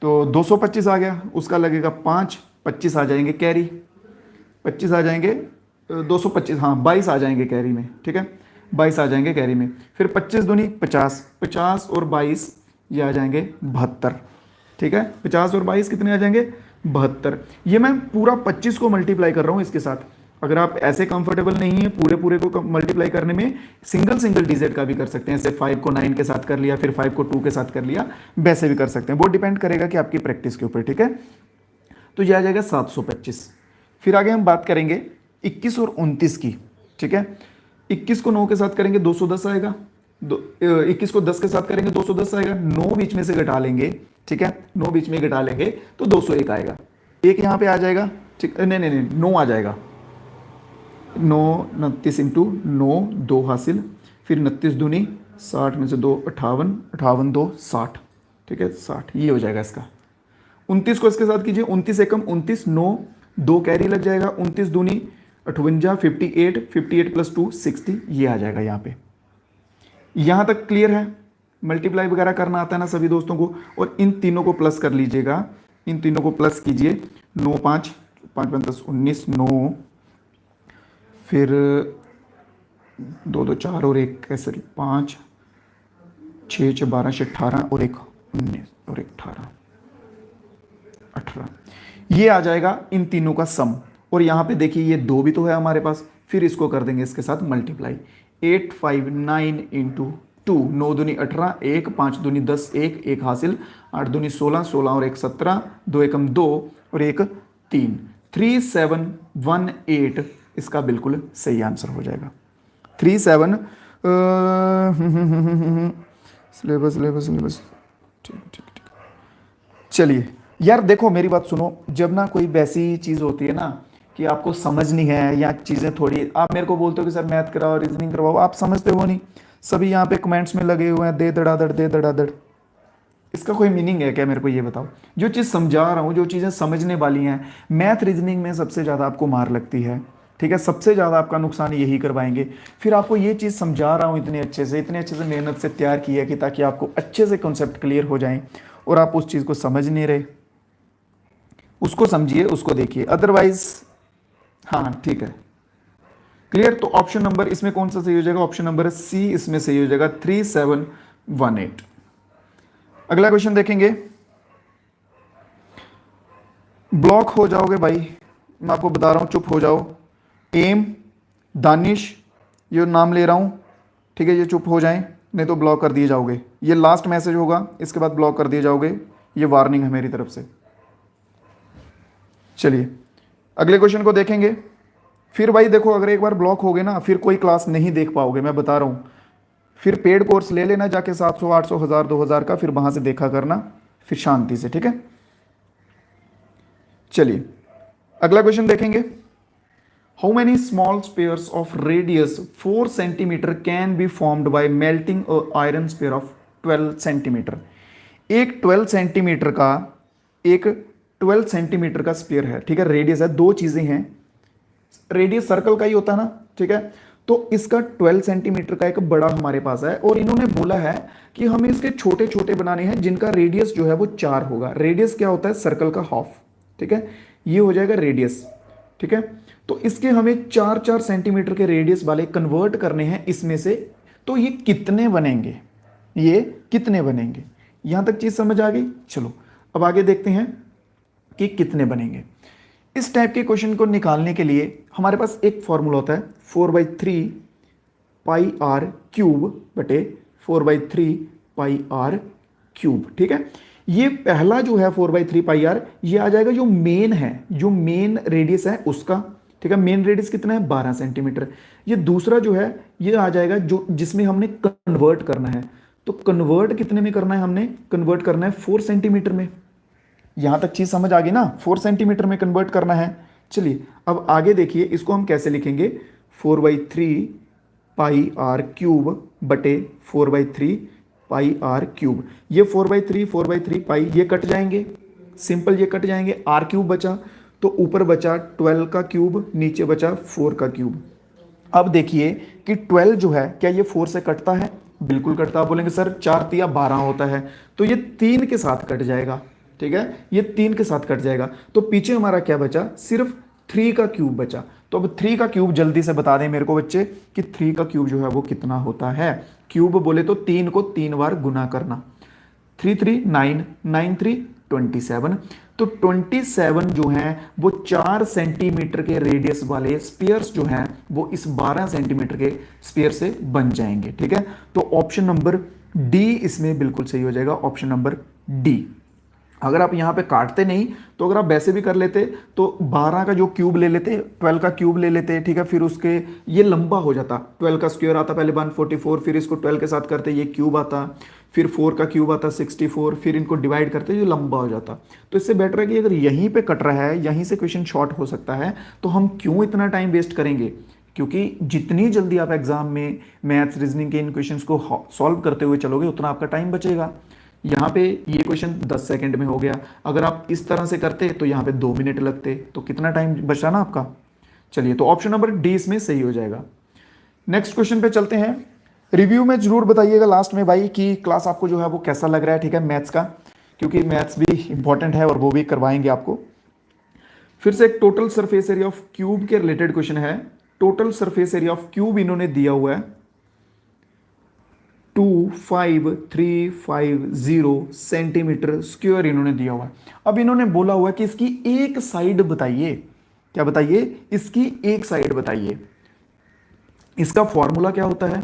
तो 225 आ गया। उसका लगेगा 5, 25 आ जाएंगे कैरी, 25 आ जाएंगे 225, हाँ 22 आ जाएंगे कैरी में, ठीक है 22 आ जाएंगे कैरी में। फिर 25 दूनी 50, 50 और 22 ये आ जाएंगे 72, ठीक है। 50 और 22 कितने आ जाएंगे? 72। ये मैं पूरा 25 को मल्टीप्लाई कर रहा हूँ इसके साथ। अगर आप ऐसे कंफर्टेबल नहीं है पूरे पूरे को मल्टीप्लाई करने में, सिंगल सिंगल डिजिट का भी कर सकते हैं। जैसे 5 को 9 के साथ कर लिया, फिर 5 को 2 के साथ कर लिया, वैसे भी कर सकते हैं। वो डिपेंड करेगा कि आपकी प्रैक्टिस के ऊपर, ठीक है। तो ये आ जाएगा 725। फिर आगे हम बात करेंगे 21 और 29 की, ठीक है। 21 को 9 के साथ करेंगे 210 आएगा, 21 को 10 के साथ करेंगे 210 आएगा, 9 बीच में से घटा लेंगे, ठीक है 9 बीच में घटा लेंगे तो 201 आएगा। एक यहाँ पे आ जाएगा, ठीक, नहीं नहीं नहीं 9 आ जाएगा, 9 29 इंटू 9 2 हासिल, फिर 29 दूनी 60 में से 2 58, 58 2 60, ठीक है 60, ये हो जाएगा इसका। 29 को इसके साथ कीजिए, 29 एकम 29, 9 2 कैरी लग जाएगा, 29 दूनी 58, 58, 58 प्लस 2 60, ये आ जाएगा यहाँ पे। यहाँ तक क्लियर है? मल्टीप्लाई वगैरह करना आता है ना सभी दोस्तों को? और इन तीनों को प्लस कर लीजिएगा, इन तीनों को प्लस कीजिए, 9 5 5 10 19, 9 फिर 2 2 4 और 1 कैसे 5 6 6 12 6 18 और 1 19 और 1 18, ये आ जाएगा इन तीनों का सम। और यहाँ पे देखिए ये 2 भी तो है हमारे पास, फिर इसको कर देंगे इसके साथ मल्टीप्लाई, 859 इंटू 2, 9 दूनी 18, 1 5 दूनी 10, 1 1 हासिल, 8 दूनी 16, 16 और 1 17, 2 एकम 2 और 1 3, 3718 इसका बिल्कुल सही आंसर हो जाएगा। 37 सिलेबस सिलेबस सिलेबस, ठीक ठीक ठीक। चलिए यार देखो मेरी बात सुनो, जब ना कोई वैसी चीज़ होती है ना कि आपको समझ नहीं है या चीज़ें थोड़ी, आप मेरे को बोलते हो कि सर मैथ कराओ रीजनिंग करवाओ, आप समझते हो नहीं, सभी यहाँ पे कमेंट्स में लगे हुए हैं दे धड़ाधड़ दे धड़ाधड़। इसका कोई मीनिंग है क्या, मेरे को ये बताओ। जो चीज़ समझा रहा हूँ, जो चीज़ें समझने वाली हैं, मैथ रीजनिंग में सबसे ज़्यादा आपको मार लगती है, ठीक है, सबसे ज़्यादा आपका नुकसान यही करवाएंगे। फिर आपको ये चीज़ समझा रहा हूँ इतने अच्छे से मेहनत से तैयार की है कि ताकि आपको अच्छे से कॉन्सेप्ट क्लियर हो जाएं, और आप उस चीज़ को समझ नहीं रहे। उसको समझिए, उसको देखिए, अदरवाइज हाँ ठीक है क्लियर। तो ऑप्शन नंबर इसमें कौन सा सही हो जाएगा, ऑप्शन नंबर सी इसमें सही हो जाएगा, 3718। अगला क्वेश्चन देखेंगे। ब्लॉक हो जाओगे भाई, मैं आपको बता रहा हूं, चुप हो जाओ। एम, दानिश, ये नाम ले रहा हूं, ठीक है, ये चुप हो जाएं, नहीं तो ब्लॉक कर दिए जाओगे। ये लास्ट मैसेज होगा, इसके बाद ब्लॉक कर दिए जाओगे, ये वार्निंग है मेरी तरफ से। चलिए अगले क्वेश्चन को देखेंगे। फिर भाई देखो, अगर एक बार ब्लॉक हो गए ना, फिर कोई क्लास नहीं देख पाओगे, मैं बता रहा हूं। फिर पेड कोर्स ले लेना जाके 700 800 1000 2000 का, फिर वहां से देखा करना, फिर शांति से, ठीक है। चलिए अगला क्वेश्चन देखेंगे। How many small spheres of radius 4 centimetre can be formed by melting a iron sphere of 12 centimetre. एक 12 सेंटीमीटर का, एक 12 सेंटीमीटर का स्पेयर है, ठीक है, रेडियस है, दो चीजें हैं, रेडियस सर्कल का ही होता है ना, ठीक है। तो इसका 12 सेंटीमीटर का एक बड़ा हमारे पास है, और इन्होंने बोला है कि हमें इसके छोटे छोटे बनाने हैं जिनका रेडियस जो है वो 4 होगा। रेडियस क्या होता है, सर्कल का हाफ, ठीक है, ये हो जाएगा रेडियस, ठीक है। तो इसके हमें 4 सेंटीमीटर के रेडियस वाले कन्वर्ट करने हैं इसमें से। तो ये कितने बनेंगे, ये कितने बनेंगे, यहां तक चीज समझ आ गई। चलो अब आगे देखते हैं कि कितने बनेंगे। इस टाइप के क्वेश्चन को निकालने के लिए हमारे पास एक फॉर्मूला होता है, 4/3 पाई आर क्यूब बटे 4/3 पाई आर क्यूब, ठीक है। ये पहला जो है 4/3 पाई आर, ये आ जाएगा जो मेन है, जो मेन रेडियस है उसका, ठीक है। मेन रेडियस कितना है, 12 सेंटीमीटर। ये दूसरा जो है ये आ जाएगा जो जिसमें हमने कन्वर्ट करना है। तो कन्वर्ट कितने में करना है, हमने कन्वर्ट करना है 4 सेंटीमीटर में। यहां तक चीज समझ आ गई ना, 4 सेंटीमीटर में कन्वर्ट करना है। चलिए अब आगे देखिए, इसको हम कैसे लिखेंगे, 4/3 पाई आर क्यूब बटे 4/3 पाई आर क्यूब। ये 4/3 पाई ये कट जाएंगे, सिंपल ये कट जाएंगे, आर क्यूब बचा, तो ऊपर बचा 12 का क्यूब, नीचे बचा 4 का क्यूब। अब देखिए कि 12 जो है, क्या ये 4 से कटता है, बिल्कुल कटता। आप बोलेंगे सर 4 तिया 12 होता है, तो ये 3 के साथ कट जाएगा, ठीक है, ये 3 के साथ कट जाएगा। तो पीछे हमारा क्या बचा, सिर्फ 3 का क्यूब बचा। तो अब 3 का क्यूब जल्दी से बता दें मेरे को बच्चे कि 3 का क्यूब जो है वो कितना होता है। क्यूब बोले तो 3 को 3 बार गुना करना, 3 3 9, 9 3 27। तो 27 जो है वो 4 सेंटीमीटर के रेडियस वाले स्पेयर्स जो हैं वो इस 12 सेंटीमीटर के स्पेयर से बन जाएंगे, ठीक है। तो ऑप्शन नंबर डी इसमें बिल्कुल सही हो जाएगा, ऑप्शन नंबर डी। अगर आप यहाँ पे काटते नहीं तो अगर आप वैसे भी कर लेते तो 12 का जो क्यूब ले लेते, 12 का क्यूब ले लेते, ठीक है, फिर उसके ये लंबा हो जाता, 12 का स्क्वायर आता पहले 144, फिर इसको 12 के साथ करते ये क्यूब आता, फिर 4 का क्यूब आता 64, फिर इनको डिवाइड करते ये लंबा हो जाता। तो इससे बेटर है कि अगर यहीं पे कट रहा है, यहीं से क्वेश्चन शॉर्ट हो सकता है, तो हम क्यों इतना टाइम वेस्ट करेंगे। क्योंकि जितनी जल्दी आप एग्जाम में मैथ्स रीजनिंग के इन क्वेश्चंस को सॉल्व करते हुए चलोगे उतना आपका टाइम बचेगा। यहाँ पे ये क्वेश्चन 10 सेकंड में हो गया, अगर आप इस तरह से करते तो यहाँ पे 2 मिनट लगते, तो कितना टाइम बचा ना आपका। चलिए तो ऑप्शन नंबर डी इसमें सही हो जाएगा। नेक्स्ट क्वेश्चन पे चलते हैं। रिव्यू में जरूर बताइएगा लास्ट में भाई कि क्लास आपको जो है वो कैसा लग रहा है, ठीक है, मैथ्स का, क्योंकि मैथ्स भी इंपॉर्टेंट है और वो भी करवाएंगे आपको। फिर से एक total surface area of cube के रिलेटेड क्वेश्चन है। Total surface area of cube इन्होंने दिया हुआ है 25350 सेंटीमीटर स्क्वायर इन्होंने दिया हुआ है। अब इन्होंने बोला हुआ है कि इसकी एक साइड बताइए, क्या बताइए, इसकी एक साइड बताइए। इसका फॉर्मूला क्या होता है,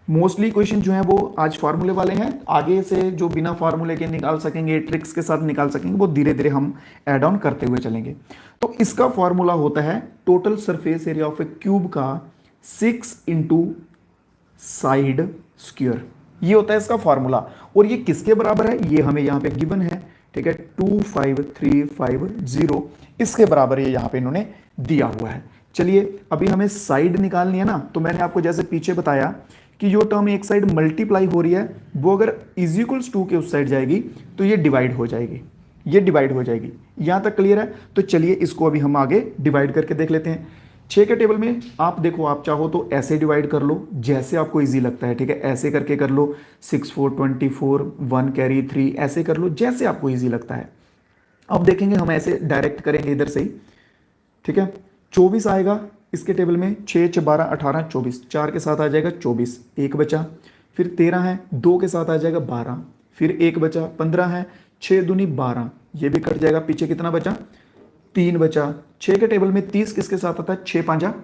मोस्टली क्वेश्चन जो है वो आज फार्मूले वाले हैं, आगे से जो बिना फार्मूले के निकाल सकेंगे, ट्रिक्स के साथ निकाल सकेंगे, वो धीरे धीरे हम ऐड ऑन करते हुए चलेंगे। तो इसका फॉर्मूला होता है total surface area of A cube का 6 इंटू साइड स्क्वायर, ये होता है इसका फॉर्मूला। और ये किसके बराबर है, ये हमें यहाँ पे गिवन है, ठीक है, 25350, इसके बराबर ये यहाँ पे इन्होंने दिया हुआ है। चलिए अभी हमें साइड निकालनी है ना, तो मैंने आपको जैसे पीछे बताया कि जो टर्म एक साइड मल्टीप्लाई हो रही है वो अगर इज इक्वल्स टू के उस साइड जाएगी तो ये डिवाइड हो जाएगी, ये डिवाइड हो जाएगी। यहां तक क्लियर है? तो चलिए इसको अभी हम आगे डिवाइड करके देख लेते हैं। 6 के टेबल में आप देखो, आप चाहो तो ऐसे डिवाइड कर लो जैसे आपको इजी लगता है, ठीक है, ऐसे करके कर लो, 6 4 24, 1 कैरी 3, ऐसे कर लो जैसे आपको इजी लगता है। अब देखेंगे हम ऐसे डायरेक्ट करेंगे इधर से ही, ठीक है। 24 आएगा इसके टेबल में, 6 6 12 18 24, 4 के साथ आ जाएगा 24, एक बचा। फिर 13 है, 2 के साथ आ जाएगा 12, फिर एक बचा। 15 है, 6 दूनी 12, ये भी कट जाएगा। पीछे कितना बचा, 3 बचा। 6 के टेबल में 30 किसके साथ आता है, 6 5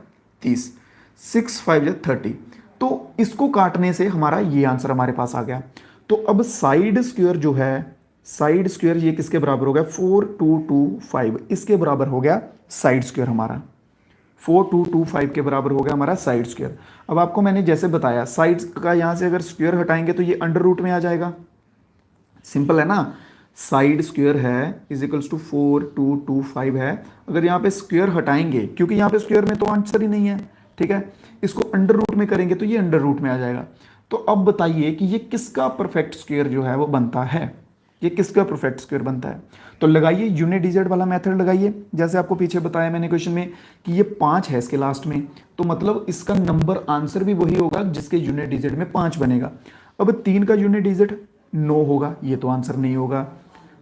30, 6 5 30। तो इसको काटने से हमारा ये आंसर हमारे पास आ गया। तो अब साइड स्क्वायर जो है, साइड स्क्वायर ये किसके बराबर हो गया, 4225, इसके बराबर हो गया साइड स्क्वायर हमारा, 4225 के बराबर हो गया हमारा साइड स्क्वायर। अब आपको मैंने जैसे बताया, साइड का यहां से अगर स्क्वायर हटाएंगे तो ये अंडर रूट में आ जाएगा, सिंपल है ना। साइड स्क्वायर है इज इक्वल्स टू 4225 है, अगर यहाँ पे स्क्वायर हटाएंगे, क्योंकि यहाँ पे स्क्वायर में तो आंसर ही नहीं है, ठीक है, इसको अंडर रूट में करेंगे तो ये अंडर रूट में आ जाएगा। तो अब बताइए कि ये किसका परफेक्ट स्क्वायर जो है वो बनता है, ये किसका परफेक्ट स्क्वायर बनता है। तो लगाइए यूनिट डिजिट वाला मेथड लगाइए, जैसे आपको पीछे बताया मैंने क्वेश्चन में कि ये 5 है इसके लास्ट में, तो मतलब इसका नंबर आंसर भी वही होगा जिसके यूनिट डिजिट में 5 बनेगा। अब 3 का यूनिट डिजिट 9 होगा, ये तो आंसर नहीं होगा।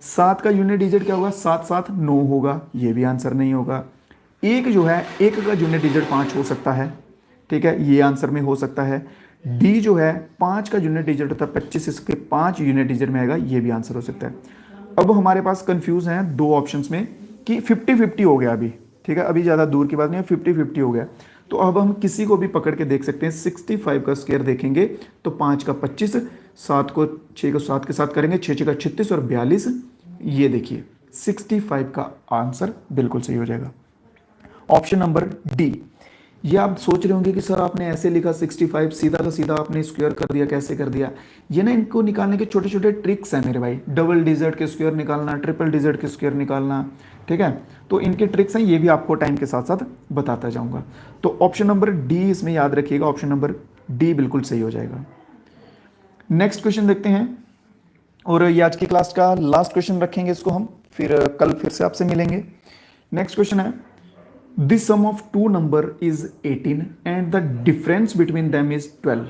7 का यूनिट डिजिट क्या होगा, 7 7 9 होगा, ये भी आंसर नहीं होगा। 1 जो है, 1 का यूनिट डिजिट 5 हो सकता है, ठीक है, ये आंसर में हो सकता है। डी जो है 5 का यूनिट डिजिट होता है 25, इसके 5 यूनिट डिजिट में आएगा, ये भी आंसर हो सकता है। अब हमारे पास कंफ्यूज हैं दो ऑप्शंस में कि 50-50 हो गया अभी, ठीक है, अभी ज़्यादा दूर की बात नहीं है, 50-50 हो गया। तो अब हम किसी को भी पकड़ के देख सकते हैं। 65 का स्क्वायर देखेंगे तो 5 का 25, 7 को 6 को 7 के साथ करेंगे, 6 6 का 36 और 42, ये देखिए 65 का आंसर बिल्कुल सही हो जाएगा, ऑप्शन नंबर डी। ये आप सोच रहे होंगे कि सर आपने ऐसे लिखा 65, सीधा का सीधा आपने स्क्वायर कर दिया, कैसे कर दिया। ये ना इनको निकालने के छोटे छोटे ट्रिक्स हैं मेरे भाई, डबल डिजिट के स्क्वायर निकालना, ट्रिपल डिजिट के स्क्वायर निकालना, ठीक है, तो इनके ट्रिक्स हैं, ये भी आपको टाइम के साथ साथ बताता जाऊंगा। तो ऑप्शन नंबर डी इसमें याद रखिएगा, ऑप्शन नंबर डी बिल्कुल सही हो जाएगा। नेक्स्ट क्वेश्चन देखते हैं, और ये आज की क्लास का लास्ट क्वेश्चन रखेंगे इसको हम, फिर कल फिर से आपसे मिलेंगे। नेक्स्ट क्वेश्चन है, the sum of two number is 18 and the difference between them is 12,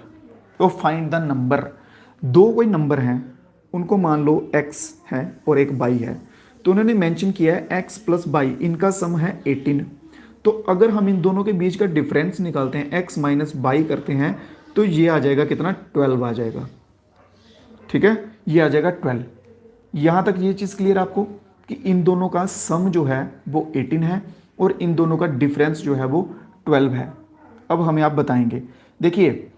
तो find the number। दो कोई नंबर हैं, उनको मान लो x है और एक y है, तो उन्होंने मेंशन किया है x प्लस y, इनका सम है 18। तो अगर हम इन दोनों के बीच का डिफरेंस निकालते हैं, x माइनस y करते हैं, तो ये आ जाएगा कितना, 12 आ जाएगा, ठीक है, ये आ जाएगा 12। यहाँ तक ये चीज़ क्लियर आपको कि इन दोनों का सम जो है वो 18 है और इन दोनों का डिफरेंस जो है वो 12 है। अब हमें आप बताएंगे, देखिए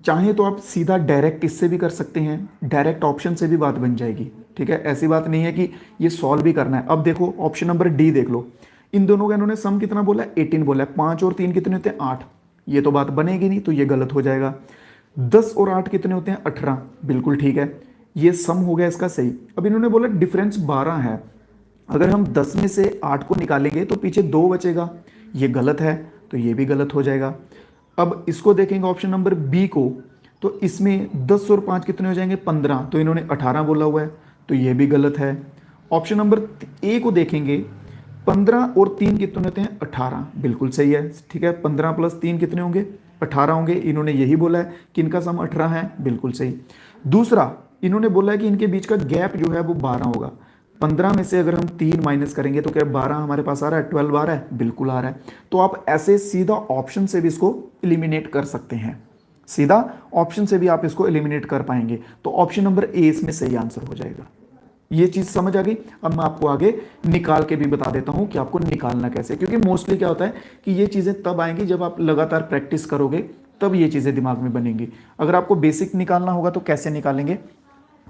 चाहे तो आप सीधा डायरेक्ट इससे भी कर सकते हैं, डायरेक्ट ऑप्शन से भी बात बन जाएगी, ठीक है, ऐसी बात नहीं है कि ये सॉल्व भी करना है। अब देखो ऑप्शन नंबर डी देख लो, इन दोनों का इन्होंने सम कितना बोला है, 18 बोला है, 5 और 3 कितने होते हैं, 8, ये तो बात बनेगी नहीं, तो ये गलत हो जाएगा। 10 और 8 कितने होते हैं, 18, बिल्कुल ठीक है, ये सम हो गया इसका सही। अब इन्होंने बोला डिफरेंस 12 है, अगर हम 10 में से 8 को निकालेंगे तो पीछे 2 बचेगा, ये गलत है, तो ये भी गलत हो जाएगा। अब इसको देखेंगे ऑप्शन नंबर बी को, तो इसमें 10 और 5 कितने हो जाएंगे, 15, तो इन्होंने 18 बोला हुआ है, तो ये भी गलत है। ऑप्शन नंबर ए को देखेंगे, 15 और 3 कितने होते हैं, 18, बिल्कुल सही है, ठीक है, 15 प्लस 3 कितने होंगे, 18 होंगे, इन्होंने यही बोला है कि इनका सम 18 है, बिल्कुल सही। दूसरा इन्होंने बोला है कि इनके बीच का गैप जो है वो 12 होगा, 15 में से अगर हम 3 माइनस करेंगे तो क्या 12 हमारे पास आ रहा है, 12 आ रहा है, बिल्कुल आ रहा है। तो आप ऐसे सीधा ऑप्शन से भी इसको एलिमिनेट कर सकते हैं, सीधा ऑप्शन से भी आप इसको एलिमिनेट कर पाएंगे। तो ऑप्शन नंबर ए इसमें सही आंसर हो जाएगा। ये चीज समझ आ गई। अब मैं आपको आगे निकाल के भी बता देता हूं कि आपको निकालना कैसे, क्योंकि मोस्टली क्या होता है कि ये चीजें तब आएंगी जब आप लगातार प्रैक्टिस करोगे, तब ये चीजें दिमाग में बनेंगी। अगर आपको बेसिक निकालना होगा तो कैसे निकालेंगे,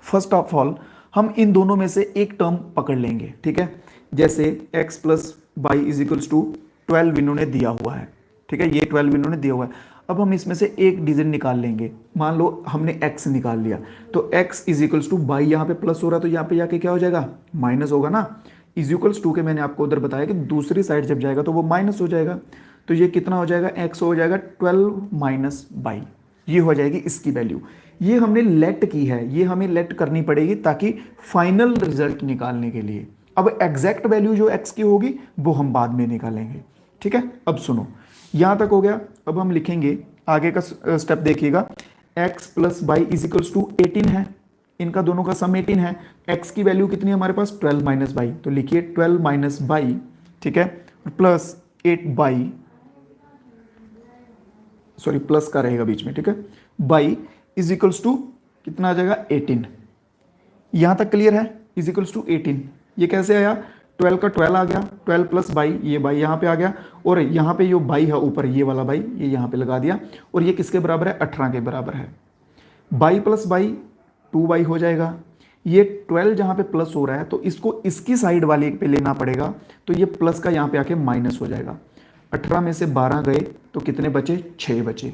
फर्स्ट ऑफ ऑल हम इन दोनों में से एक टर्म पकड़ लेंगे, ठीक है, जैसे x plus Y is equals to 12 इन्होंने दिया हुआ है, ठीक है, ये 12 इन्होंने दिया हुआ है। अब हम इसमें से एक डिजिट निकाल लेंगे। मान लो हमने x निकाल लिया, तो x is equals two by, यहाँ पे प्लस हो रहा है तो यहाँ पे जाके क्या हो जाएगा, माइनस होगा ना। इज इक्वल्स टू के मैंने आपको उधर बताया कि दूसरी साइड जब जाएगा तो वो माइनस हो जाएगा। तो ये कितना हो जाएगा, x हो जाएगा 12 माइनस बाई, ये हो जाएगी इसकी वैल्यू। ये हमने लेट की है, ये हमें लेट करनी पड़ेगी ताकि फाइनल रिजल्ट निकालने के लिए। अब एग्जैक्ट वैल्यू जो x की होगी वो हम बाद में निकालेंगे, ठीक है। अब सुनो, यहां तक हो गया। अब हम लिखेंगे आगे का स्टेप, देखिएगा। x plus Y is equals to 18 है, इनका दोनों का सम 18 है। x की वैल्यू कितनी है हमारे पास, 12 माइनस बाई, तो लिखिए 12 माइनस बाई, ठीक है, प्लस 8 बाई, सॉरी प्लस का रहेगा बीच में, ठीक है, बाई इज इक्वल्स टू कितना आ जाएगा, 18। यहां तक क्लियर है, इज इक्वल्स टू 18। ये कैसे आया, 12 का 12 आ गया, 12 प्लस बाई, ये बाई यहाँ पे आ गया, और यहाँ पे जो बाई है ऊपर, ये वाला बाई ये यहाँ पे लगा दिया, और ये किसके बराबर है, 18 के बराबर है। बाई प्लस बाई 2 बाई हो जाएगा। ये 12 जहाँ पे प्लस हो रहा है तो इसको इसकी साइड वाले पे लेना पड़ेगा, तो ये प्लस का यहाँ पे आके माइनस हो जाएगा। 18 में से 12 गए तो कितने बचे, 6 बचे।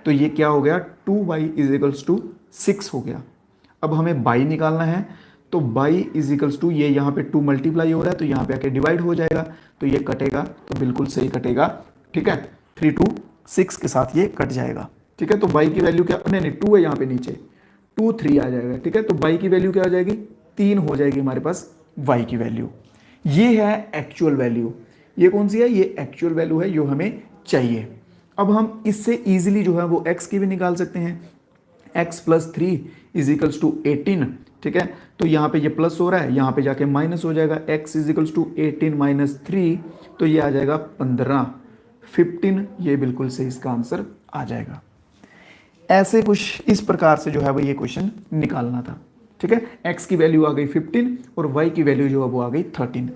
तो ये क्या हो गया, 2y इज इक्वल्स टू 6 हो गया। अब हमें बाई निकालना है, तो बाई इज इक्वल्स टू, ये यहाँ पे 2 मल्टीप्लाई हो रहा है तो यहाँ पे आके डिवाइड हो जाएगा, तो ये कटेगा, तो बिल्कुल सही कटेगा, ठीक है। 3 2 6 के साथ ये कट जाएगा, ठीक है। तो बाई की वैल्यू क्या, नहीं 2 है यहाँ पे नीचे, 2 3 आ जाएगा, ठीक है। तो बाई की वैल्यू क्या आ जाएगी, 3 हो जाएगी हमारे पास y की वैल्यू। ये है एक्चुअल वैल्यू। ये कौन सी है, ये एक्चुअल वैल्यू है जो हमें चाहिए। अब हम इससे इजीली जो है वो x की भी निकाल सकते हैं। x plus 3 is equals to 18, ठीक है। तो यहाँ पे ये प्लस हो रहा है, यहाँ पे जाके माइनस हो जाएगा। x is equals to 18 minus 3, तो ये आ जाएगा 15, ये बिल्कुल सही इसका आंसर आ जाएगा। ऐसे कुछ इस प्रकार से जो है वो ये क्वेश्चन निकालना था, ठीक है। x की वैल्यू आ गई 15 और y की वैल्यू जो है वो आ गई 13।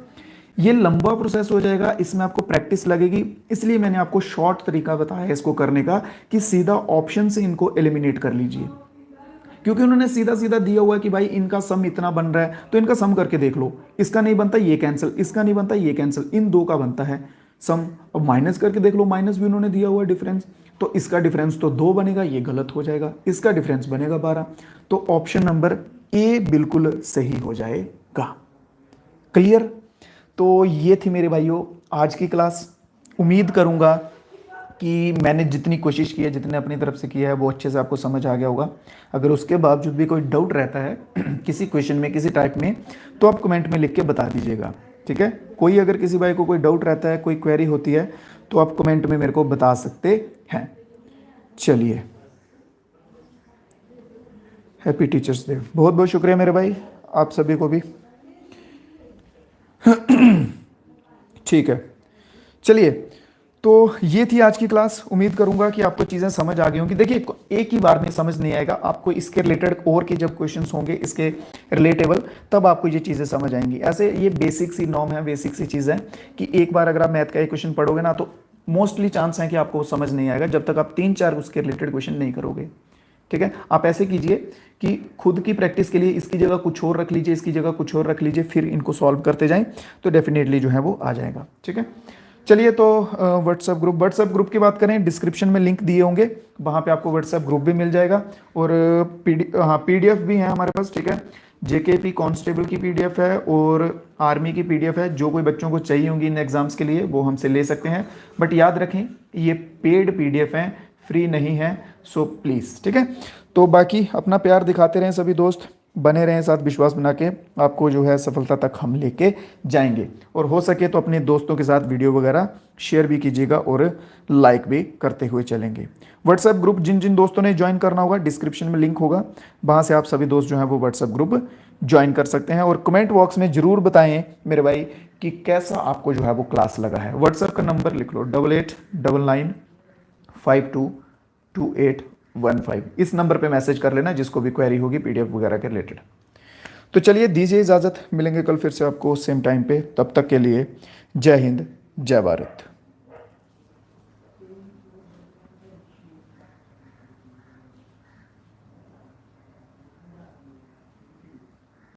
ये लंबा प्रोसेस हो जाएगा, इसमें आपको प्रैक्टिस लगेगी, इसलिए मैंने आपको शॉर्ट तरीका बताया इसको करने का कि सीधा ऑप्शन से इनको एलिमिनेट कर लीजिए, क्योंकि उन्होंने सीधा सीधा दिया हुआ है कि भाई इनका सम इतना बन रहा है तो इनका सम करके देख लो, इसका नहीं बनता ये कैंसिल, इसका नहीं बनता ये कैंसिल, इन दो का बनता है सम। अब माइनस करके देख लो, माइनस भी उन्होंने दिया हुआ है डिफरेंस, तो इसका डिफरेंस तो 2 बनेगा, ये गलत हो जाएगा, इसका डिफरेंस बनेगा 12। तो ऑप्शन नंबर ए बिल्कुल सही हो जाएगा। क्लियर। तो ये थी मेरे भाइयों आज की क्लास। उम्मीद करूंगा कि मैंने जितनी कोशिश की है, जितने अपनी तरफ से किया है, वो अच्छे से आपको समझ आ गया होगा। अगर उसके बावजूद भी कोई डाउट रहता है किसी क्वेश्चन में, किसी टाइप में, तो आप कमेंट में लिख के बता दीजिएगा, ठीक है। कोई अगर किसी भाई को कोई डाउट रहता है, कोई क्वेरी होती है, तो आप कमेंट में मेरे को बता सकते हैं। चलिए, हैप्पी टीचर्स डे, बहुत बहुत शुक्रिया मेरे भाई, आप सभी को भी। ठीक है, चलिए, तो ये थी आज की क्लास। उम्मीद करूंगा कि आपको चीज़ें समझ आ गई होंगी। देखिए, एक ही बार में समझ नहीं आएगा, आपको इसके रिलेटेड और के जब क्वेश्चंस होंगे इसके रिलेटेबल, तब आपको ये चीज़ें समझ आएंगी। ऐसे ये बेसिक सी नॉर्म है, बेसिक सी चीज़ है कि एक बार अगर आप मैथ का एक क्वेश्चन पढ़ोगे ना, तो मोस्टली चांस है कि आपको समझ नहीं आएगा जब तक आप 3-4 उसके रिलेटेड क्वेश्चन नहीं करोगे, ठीक है। आप ऐसे कीजिए कि खुद की प्रैक्टिस के लिए इसकी जगह कुछ और रख लीजिए, इसकी जगह कुछ और रख लीजिए, फिर इनको सॉल्व करते जाएं, तो डेफिनेटली जो है वो आ जाएगा, ठीक है। चलिए, तो व्हाट्सएप ग्रुप की बात करें, डिस्क्रिप्शन में लिंक दिए होंगे, वहाँ पे आपको व्हाट्सएप ग्रुप भी मिल जाएगा, और पीडीएफ भी है हमारे पास, ठीक है। जेकेपी कांस्टेबल की पीडीएफ है और आर्मी की पीडीएफ है। जो कोई बच्चों को चाहिए होंगी इन एग्जाम्स के लिए, वो हमसे ले सकते हैं, बट याद रखें ये पेड पीडीएफ हैं, फ्री नहीं है, सो प्लीज़, ठीक है। तो बाकी अपना प्यार दिखाते रहें सभी दोस्त, बने रहें साथ, विश्वास बना के आपको जो है सफलता तक हम लेके जाएंगे। और हो सके तो अपने दोस्तों के साथ वीडियो वगैरह शेयर भी कीजिएगा और लाइक भी करते हुए चलेंगे। व्हाट्सएप ग्रुप जिन जिन दोस्तों ने ज्वाइन करना होगा, डिस्क्रिप्शन में लिंक होगा, वहाँ से आप सभी दोस्त जो हैं वो व्हाट्सएप ग्रुप ज्वाइन कर सकते हैं। और कमेंट बॉक्स में ज़रूर बताएं मेरे भाई कि कैसा आपको जो है वो क्लास लगा है। व्हाट्सएप का नंबर लिख लो 8899522815। इस नंबर पे मैसेज कर लेना जिसको भी क्वेरी होगी पीडीएफ वगैरह के रिलेटेड। तो चलिए, दीजिए इजाज़त, मिलेंगे कल फिर से आपको सेम टाइम पे। तब तक के लिए जय हिंद, जय भारत।